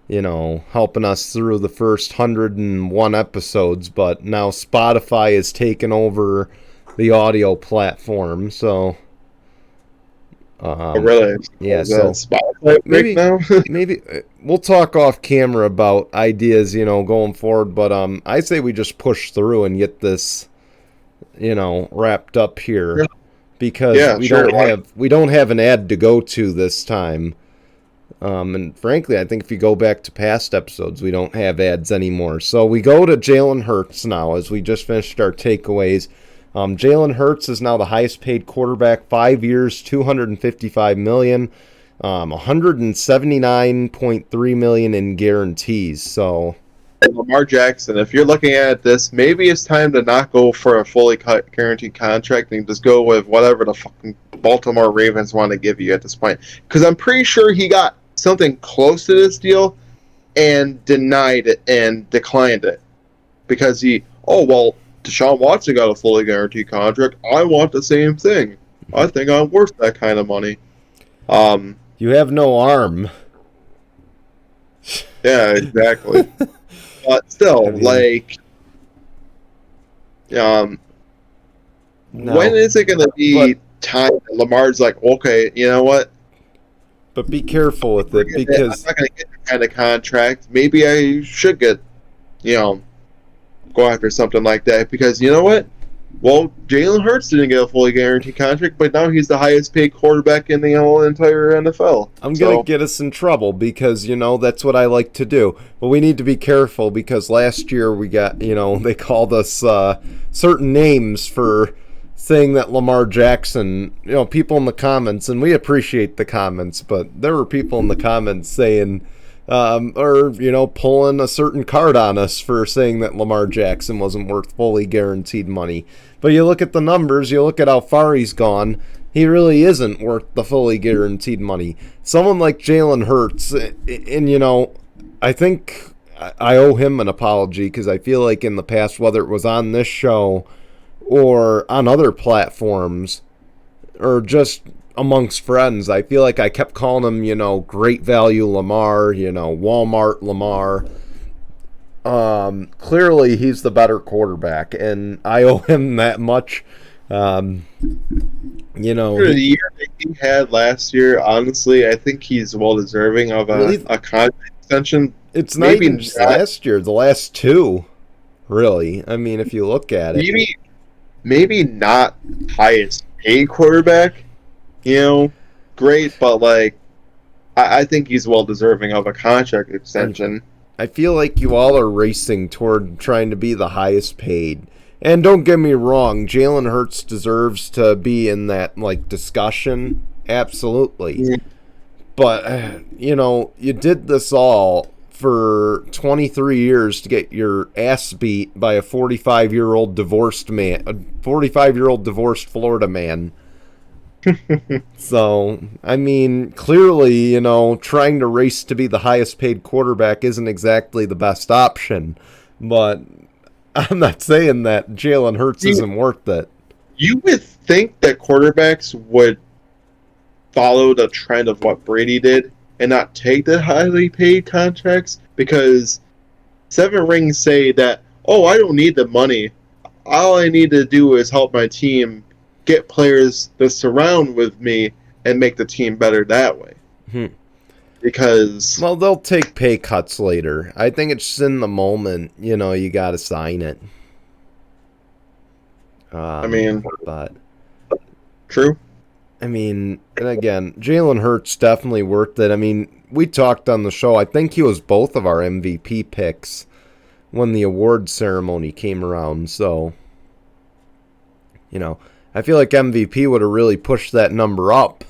helping us through the first 101 episodes, but now Spotify has taken over the audio platform. So, Oh, really? yeah. Is that So Spotify maybe break now? maybe we'll talk off camera about ideas, going forward. But I say we just push through and get this, wrapped up here, because Yeah, sure. we don't have an ad to go to this time. And frankly, I think if you go back to past episodes, we don't have ads anymore. So we go to Jalen Hurts now, as we just finished our takeaways. Jalen Hurts is now the highest paid quarterback, 5 years, $255 million, $179.3 million in guarantees. So Lamar Jackson, if you're looking at this, maybe it's time to not go for a fully guaranteed contract and just go with whatever the fucking Baltimore Ravens want to give you at this point. Because I'm pretty sure he got something close to this deal and denied it and declined it. Because Deshaun Watson got a fully guaranteed contract. I want the same thing. I think I'm worth that kind of money. You have no arm. Yeah, exactly. But still, No. When is it going to be time that Lamar's like, okay, you know what? But be careful with it, because I'm not going to get the kind of contract. Maybe I should get, go after something like that, because you know what? Well, Jalen Hurts didn't get a fully guaranteed contract, but now he's the highest paid quarterback in the whole entire NFL. I'm going to get us in trouble, because, that's what I like to do. But we need to be careful, because last year we got, they called us certain names for saying that Lamar Jackson, people in the comments, and we appreciate the comments, but there were people in the comments saying, pulling a certain card on us for saying that Lamar Jackson wasn't worth fully guaranteed money. But you look at the numbers, you look at how far he's gone, he really isn't worth the fully guaranteed money. Someone like Jalen Hurts, and I think I owe him an apology, because I feel like in the past, whether it was on this show or on other platforms or just amongst friends, I feel like I kept calling him, great value Lamar, Walmart Lamar. Clearly he's the better quarterback, and I owe him that much. For the year that he had last year, honestly, I think he's well deserving of a contract extension. It's not even just last year, the last two, really. I mean, if you look at it. Maybe not highest paid quarterback, great, but I think he's well deserving of a contract extension. I feel like you all are racing toward trying to be the highest paid. And don't get me wrong, Jalen Hurts deserves to be in that discussion, absolutely. Yeah. But you did this all for 23 years to get your ass beat by a 45-year-old divorced man, a 45-year-old divorced Florida man. So, I mean, clearly, trying to race to be the highest paid quarterback isn't exactly the best option. But I'm not saying that Jalen Hurts isn't worth it. You would think that quarterbacks would follow the trend of what Brady did and not take the highly paid contracts, because 7 rings say that, I don't need the money. All I need to do is help my team get players to surround with me and make the team better that way. Because... Well, they'll take pay cuts later. I think it's just in the moment, you got to sign it. But... True. I mean, and again, Jalen Hurts definitely worth it. I mean, we talked on the show. I think he was both of our MVP picks when the award ceremony came around. So, I feel like MVP would have really pushed that number up,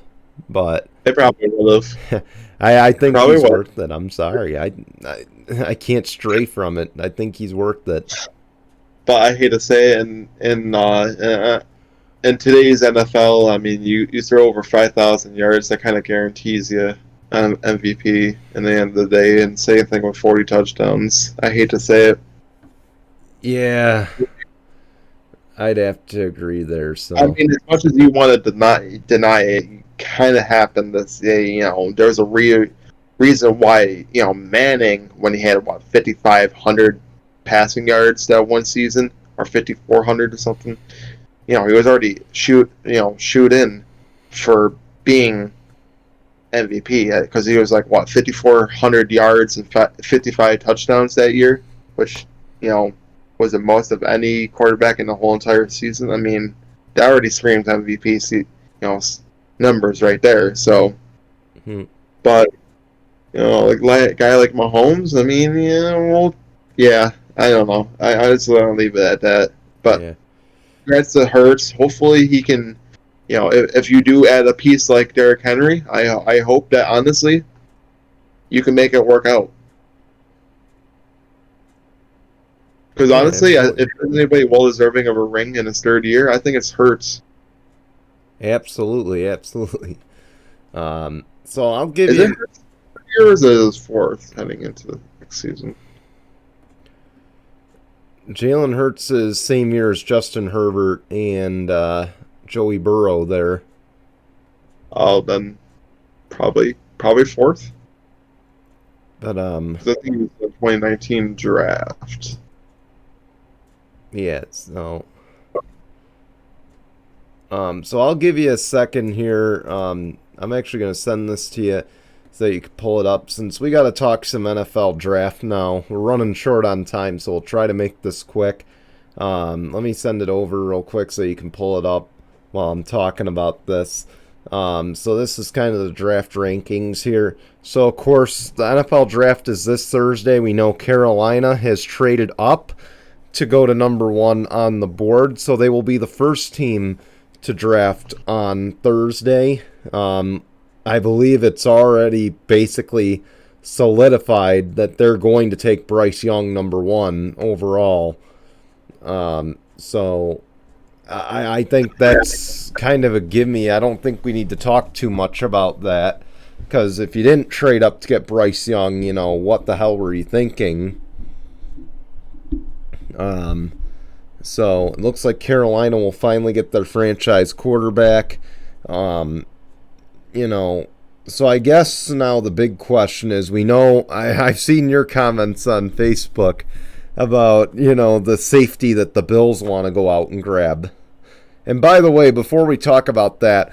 but They probably would have. I think Probably he's would. worth it. I'm sorry. I can't stray from it. I think he's worth it. But I hate to say it, in today's NFL, I mean, you throw over 5,000 yards, that kind of guarantees you an MVP in the end of the day. And same thing with 40 touchdowns. I hate to say it. Yeah, I'd have to agree there. So I mean, as much as you want to deny it, you kind of happened to say, there's a reason why, Manning, when he had, 5,500 passing yards that one season, or 5,400 or something, he was already shoot in for being MVP because he was 5,400 yards and 55 touchdowns that year, which, was the most of any quarterback in the whole entire season. I mean, that already screams MVP, numbers right there. So, but a guy like Mahomes, I mean, I don't know. I just want to leave it at that. But congrats to Hurts. Hopefully, he can. If you do add a piece like Derrick Henry, I hope that honestly, you can make it work out. Because honestly, if there's anybody well deserving of a ring in his third year, I think it's Hurts. Absolutely. So I'll give you. Years is fourth heading into the next season. Jalen Hurts is same year as Justin Herbert and Joey Burrow there. Oh, then probably fourth. But I think it was the 2019 draft. Yeah, so I'll give you a second here. I'm actually going to send this to you so you can pull it up since we got to talk some NFL draft now. We're running short on time, so we'll try to make this quick. Let me send it over real quick so you can pull it up while I'm talking about this. So this is kind of the draft rankings here. So, of course, the NFL draft is this Thursday. We know Carolina has traded up to go to number 1 on the board, so they will be the first team to draft on Thursday. I believe it's already basically solidified that they're going to take Bryce Young number 1 overall. So I think that's kind of a gimme. I don't think we need to talk too much about that, because if you didn't trade up to get Bryce Young, what the hell were you thinking? So it looks like Carolina will finally get their franchise quarterback. So I guess now the big question is, we know I've seen your comments on Facebook about, the safety that the Bills want to go out and grab. And by the way, before we talk about that,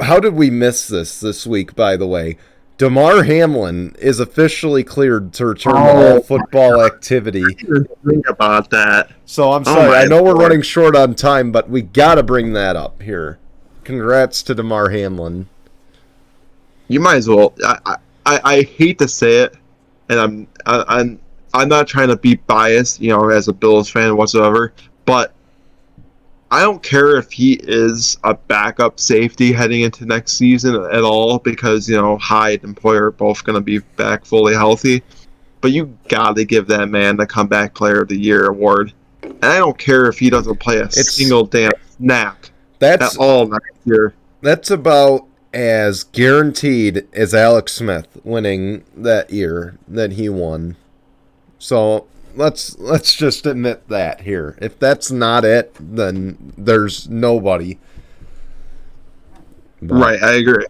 how did we miss this week, by the way? Damar Hamlin is officially cleared to return to all football activity. I didn't think about that. So I'm sorry. I know we're running short on time, but we got to bring that up here. Congrats to Damar Hamlin. You might as well. I hate to say it, and I'm not trying to be biased, as a Bills fan whatsoever, but I don't care if he is a backup safety heading into next season at all, because, Hyde and Poyer are both going to be back fully healthy. But you got to give that man the Comeback Player of the Year award. And I don't care if he doesn't play a single damn snap at all next year. That's about as guaranteed as Alex Smith winning that year that he won. So let's just admit that here. If that's not it, then there's nobody. Right, I agree.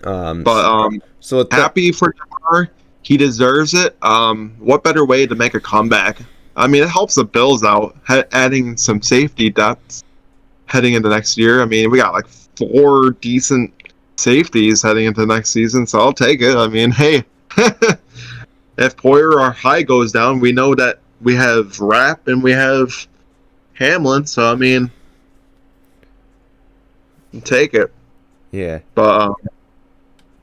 Happy for Jamar. He deserves it. What better way to make a comeback? I mean, it helps the Bills out, adding some safety depth heading into next year. I mean, we got 4 decent safeties heading into next season, so I'll take it. I mean, hey, if Poyer or High goes down, we know that we have Rapp and we have Hamlin, so I mean, take it. Yeah. But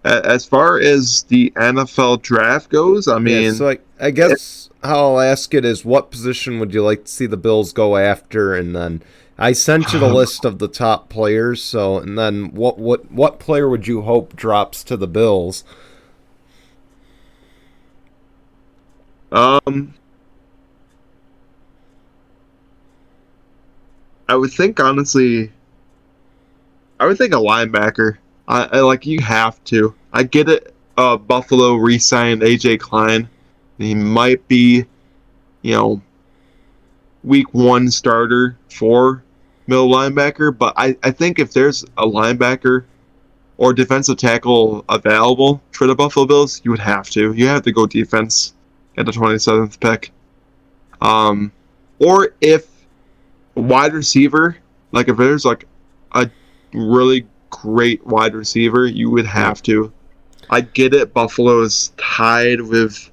As far as the NFL draft goes, I Yeah, mean, so I guess how I'll ask it is, what position would you like to see the Bills go after? And then I sent you the list of the top players. So, and then what player would you hope drops to the Bills? um, I would think honestly, I would think a linebacker. I like you have to. I get it. Buffalo re-signed AJ Klein. He might be, you know, week one starter for middle linebacker, but I think if there's a linebacker or defensive tackle available for the Buffalo Bills, you would have to. You have to go defense at the 27th pick. Um, or if wide receiver, like if there's like a really great wide receiver, you would have to. I get it. Buffalo is tied with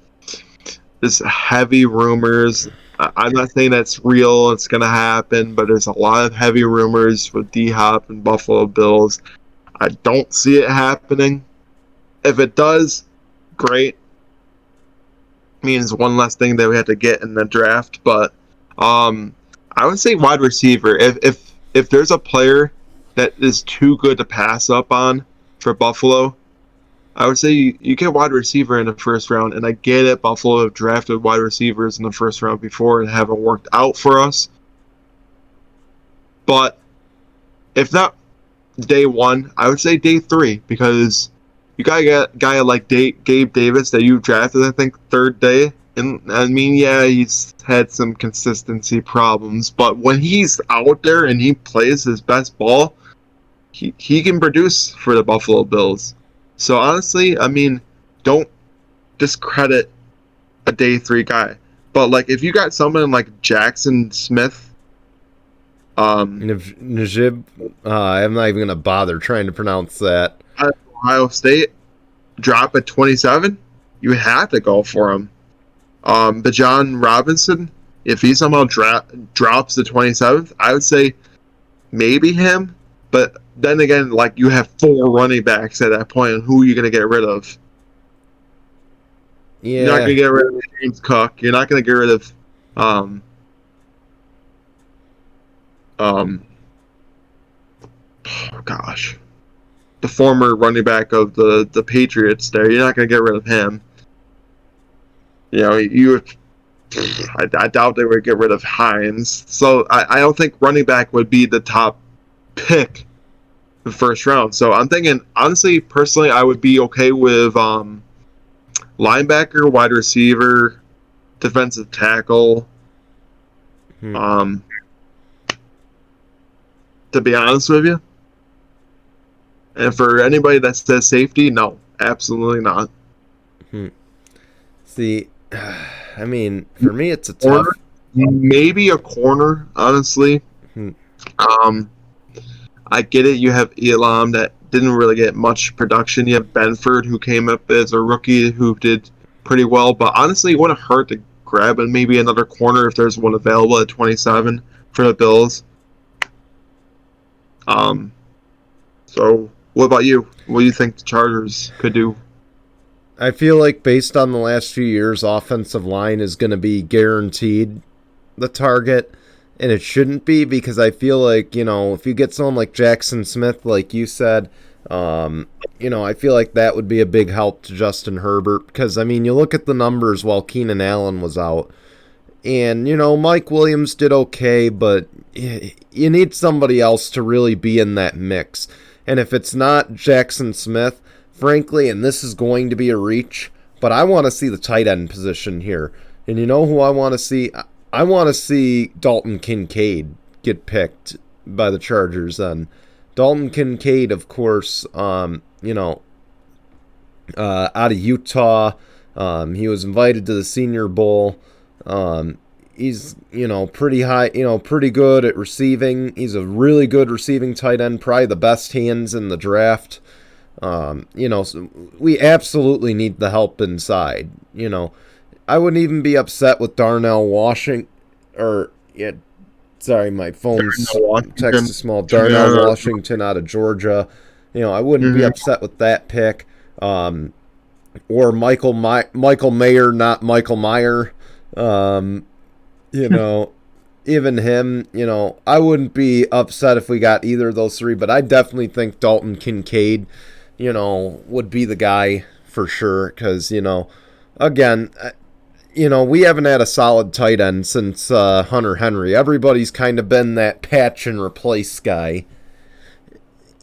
this heavy rumors. I'm not saying that's real. It's gonna happen, but there's a lot of heavy rumors with D Hop and Buffalo Bills. I don't see it happening. If it does, great. Means one less thing that we have to get in the draft. But I would say wide receiver. If there's a player that is too good to pass up on for Buffalo, I would say you get wide receiver in the first round. And I get it. Buffalo have drafted wide receivers in the first round before and haven't worked out for us. But if not day one, I would say day three, because you got a guy like Gabe Davis that you drafted, I think, third day. And I mean, yeah, he's had some consistency problems, but when he's out there and he plays his best ball, he can produce for the Buffalo Bills. So honestly, I mean, don't discredit a day three guy. But like, if you got someone like Jackson Smith, Najib, I'm not even gonna bother trying to pronounce that. Ohio State, drop at 27, you would have to go for him. But John Robinson, if he somehow drops the 27th, I would say maybe him. But then again, like, you have 4 running backs at that point, and who are you going to get rid of? Yeah. You're not going to get rid of James Cook. You're not going to get rid of oh gosh, the former running back of the Patriots there. You're not going to get rid of him. You know, I doubt they would get rid of Hines. So I don't think running back would be the top pick the first round. So I'm thinking, honestly, personally, I would be okay with linebacker, wide receiver, defensive tackle. To be honest with you. And for anybody that says safety, no, absolutely not. See, I mean, for me, it's a tough. Maybe a corner, honestly. I get it. You have Elam that didn't really get much production. You have Benford, who came up as a rookie, who did pretty well. But honestly, it wouldn't hurt to grab maybe another corner if there's one available at 27 for the Bills. So what about you? What do you think the Chargers could do? I feel like based on the last few years, offensive line is going to be guaranteed the target, and it shouldn't be, because I feel like, if you get someone like Jackson Smith, like you said, I feel like that would be a big help to Justin Herbert, because, I mean, you look at the numbers while Keenan Allen was out, and, Mike Williams did okay, but you need somebody else to really be in that mix. And if it's not Jackson Smith, frankly, and this is going to be a reach, but I want to see the tight end position here. And you know who I want to see? I want to see Dalton Kincaid get picked by the Chargers. And Dalton Kincaid, of course, out of Utah. He was invited to the Senior Bowl. He's, pretty high, pretty good at receiving. He's a really good receiving tight end, probably the best hands in the draft. So we absolutely need the help inside. I wouldn't even be upset with Darnell Washington, my phone's text is small. Darnell Washington out of Georgia. I wouldn't be upset with that pick. or Michael Mayer, not Michael Meyer. You know, even him, you know, I wouldn't be upset if we got either of those three, but I definitely think Dalton Kincaid, you know, would be the guy for sure. Because, you know, again, you know, we haven't had a solid tight end since Hunter Henry. Everybody's kind of been that patch and replace guy.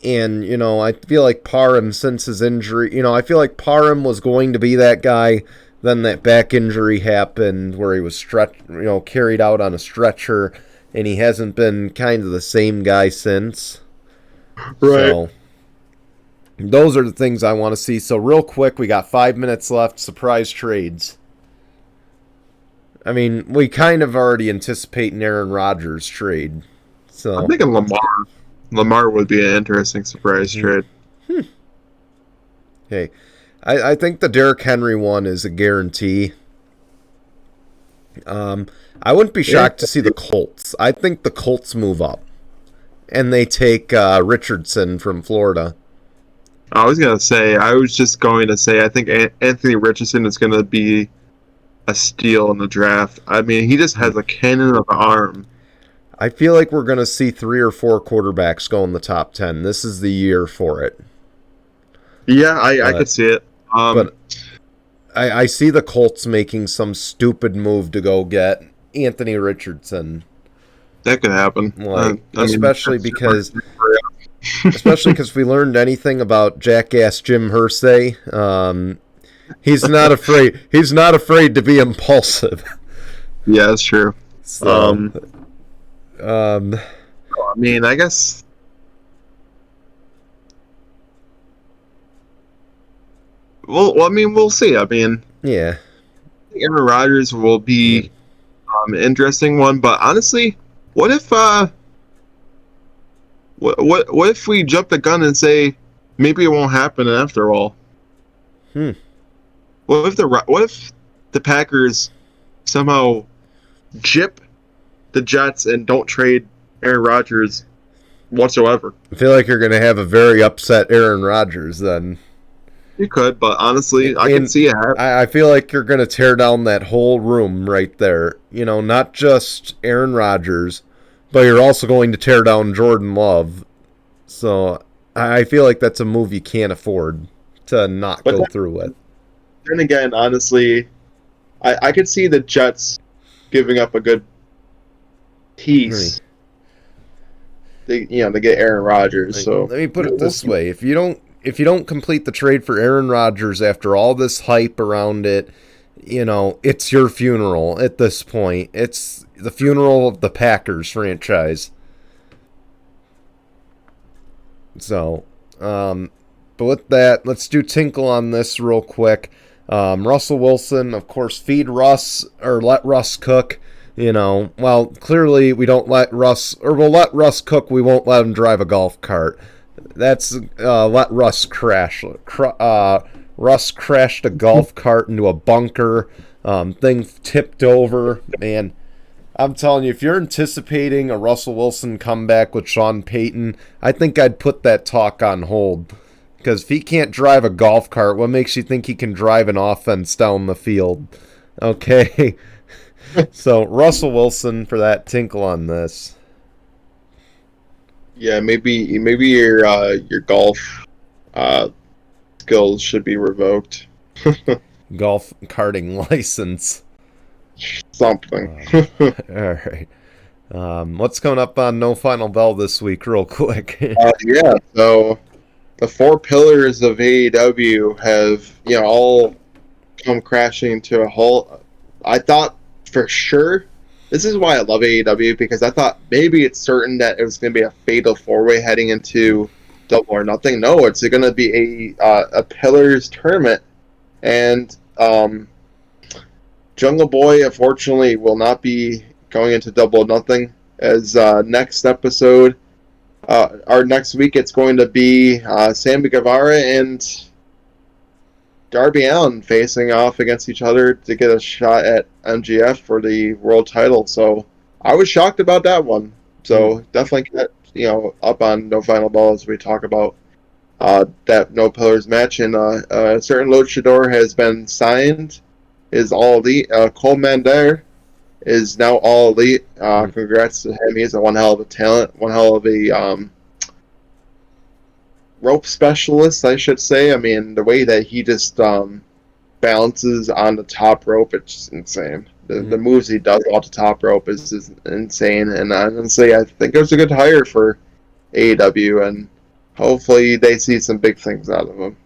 And, you know, I feel like Parham, since his injury, you know, I feel like Parham was going to be that guy. Then that back injury happened where he was carried out on a stretcher, and he hasn't been kind of the same guy since. Right. So those are the things I want to see. So real quick, we got 5 minutes left. Surprise trades. I mean, we kind of already anticipate an Aaron Rodgers trade. So I'm thinking Lamar. Lamar would be an interesting surprise trade. Okay. I think the Derrick Henry one is a guarantee. I wouldn't be shocked to see the Colts. I think the Colts move up. And they take Richardson from Florida. I was going to say, I think Anthony Richardson is going to be a steal in the draft. I mean, he just has a cannon of an arm. I feel like we're going to see 3 or 4 quarterbacks go in the top 10. This is the year for it. Yeah, I could see it. But I see the Colts making some stupid move to go get Anthony Richardson. That could happen. Especially because we learned anything about jackass Jim Irsay. He's not afraid. He's not afraid to be impulsive. Yeah, that's true. So, I mean, I guess. Well, I mean, we'll see. I mean, yeah, Aaron Rodgers will be an interesting one. But honestly, what if what if we jump the gun and say maybe it won't happen after all? What if the Packers somehow jip the Jets and don't trade Aaron Rodgers whatsoever? I feel like you're going to have a very upset Aaron Rodgers then. You could, but honestly, I can see it happen. I feel like you're going to tear down that whole room right there. You know, not just Aaron Rodgers, but you're also going to tear down Jordan Love. So I feel like that's a move you can't afford to not go through with. Then again, honestly, I could see the Jets giving up a good piece. They get Aaron Rodgers. So let me put it this way: if you don't complete the trade for Aaron Rodgers after all this hype around it, you know, it's your funeral at this point. It's the funeral of the Packers franchise. So, but with that, let's do Tinkle on this real quick. Russell Wilson, of course, feed Russ or let Russ cook. You know, well, clearly we don't let Russ, or we'll let Russ cook. We won't let him drive a golf cart. That's let Russ crash. Russ crashed a golf cart into a bunker. Thing tipped over. Man, I'm telling you, if you're anticipating a Russell Wilson comeback with Sean Payton, I think I'd put that talk on hold. Because if he can't drive a golf cart, what makes you think he can drive an offense down the field? Okay. So, Russell Wilson for that Tinkle on this. Yeah, maybe your golf skills should be revoked. Golf karting license. Something. All right. What's coming up on No Final Bell this week, real quick? Yeah, so the 4 pillars of AEW have, all come crashing to a halt. I thought for sure, this is why I love AEW, because I thought maybe it's certain that it was going to be a fatal 4-way heading into Double or Nothing. No, it's going to be a pillars tournament, and Jungle Boy, unfortunately, will not be going into Double or Nothing. As next episode, our next week, it's going to be Sammy Guevara and Darby Allin facing off against each other to get a shot at MGF for the world title. So I was shocked about that one. So definitely get up on No Final Ball as we talk about that no pillars match, and a certain luchador has been signed. Is all elite. Cole Mandare is now all elite. Congrats to him. He's a one hell of a talent, one hell of a rope specialist, I should say. I mean, the way that he just balances on the top rope, it's just insane. The moves he does off the top rope is just insane. And honestly, I think it was a good hire for AEW, and hopefully they see some big things out of him.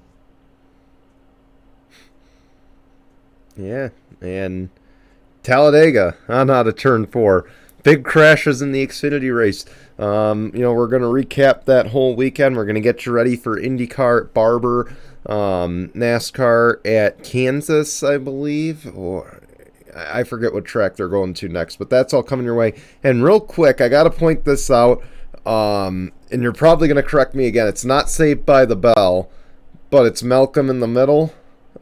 Yeah, and Talladega on out of turn 4. Big crashes in the Xfinity race. We're going to recap that whole weekend. We're going to get you ready for IndyCar at Barber, NASCAR at Kansas, I believe. Or I forget what track they're going to next, but that's all coming your way. And real quick, I got to point this out, and you're probably going to correct me again. It's not Saved by the Bell, but it's Malcolm in the Middle,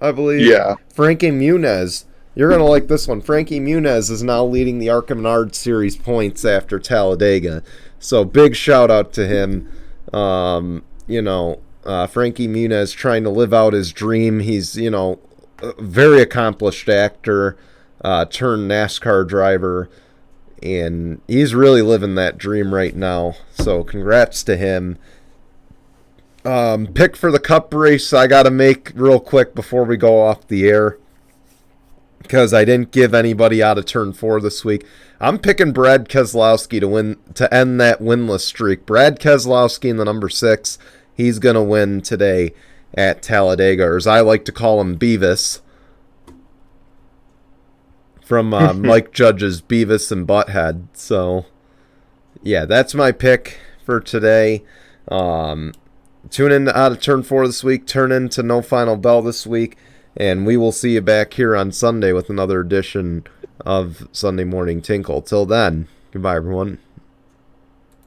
I believe. Yeah. Frankie Muniz. You're going to like this one. Frankie Muniz is now leading the ARCA Menard Series points after Talladega. So big shout out to him. Frankie Muniz trying to live out his dream. He's, a very accomplished actor, turned NASCAR driver, and he's really living that dream right now. So congrats to him. Pick for the Cup race I got to make real quick before we go off the air, because I didn't give anybody out of turn 4 this week. I'm picking Brad Keselowski to end that winless streak. Brad Keselowski in the number 6. He's going to win today at Talladega, or as I like to call him, Beavis. From Mike Judge's Beavis and Butthead. So, yeah, that's my pick for today. Tune in to out of turn 4 this week. Turn in to No Final Bell this week. And we will see you back here on Sunday with another edition of Sunday Morning Tinkle. Till then, goodbye, everyone.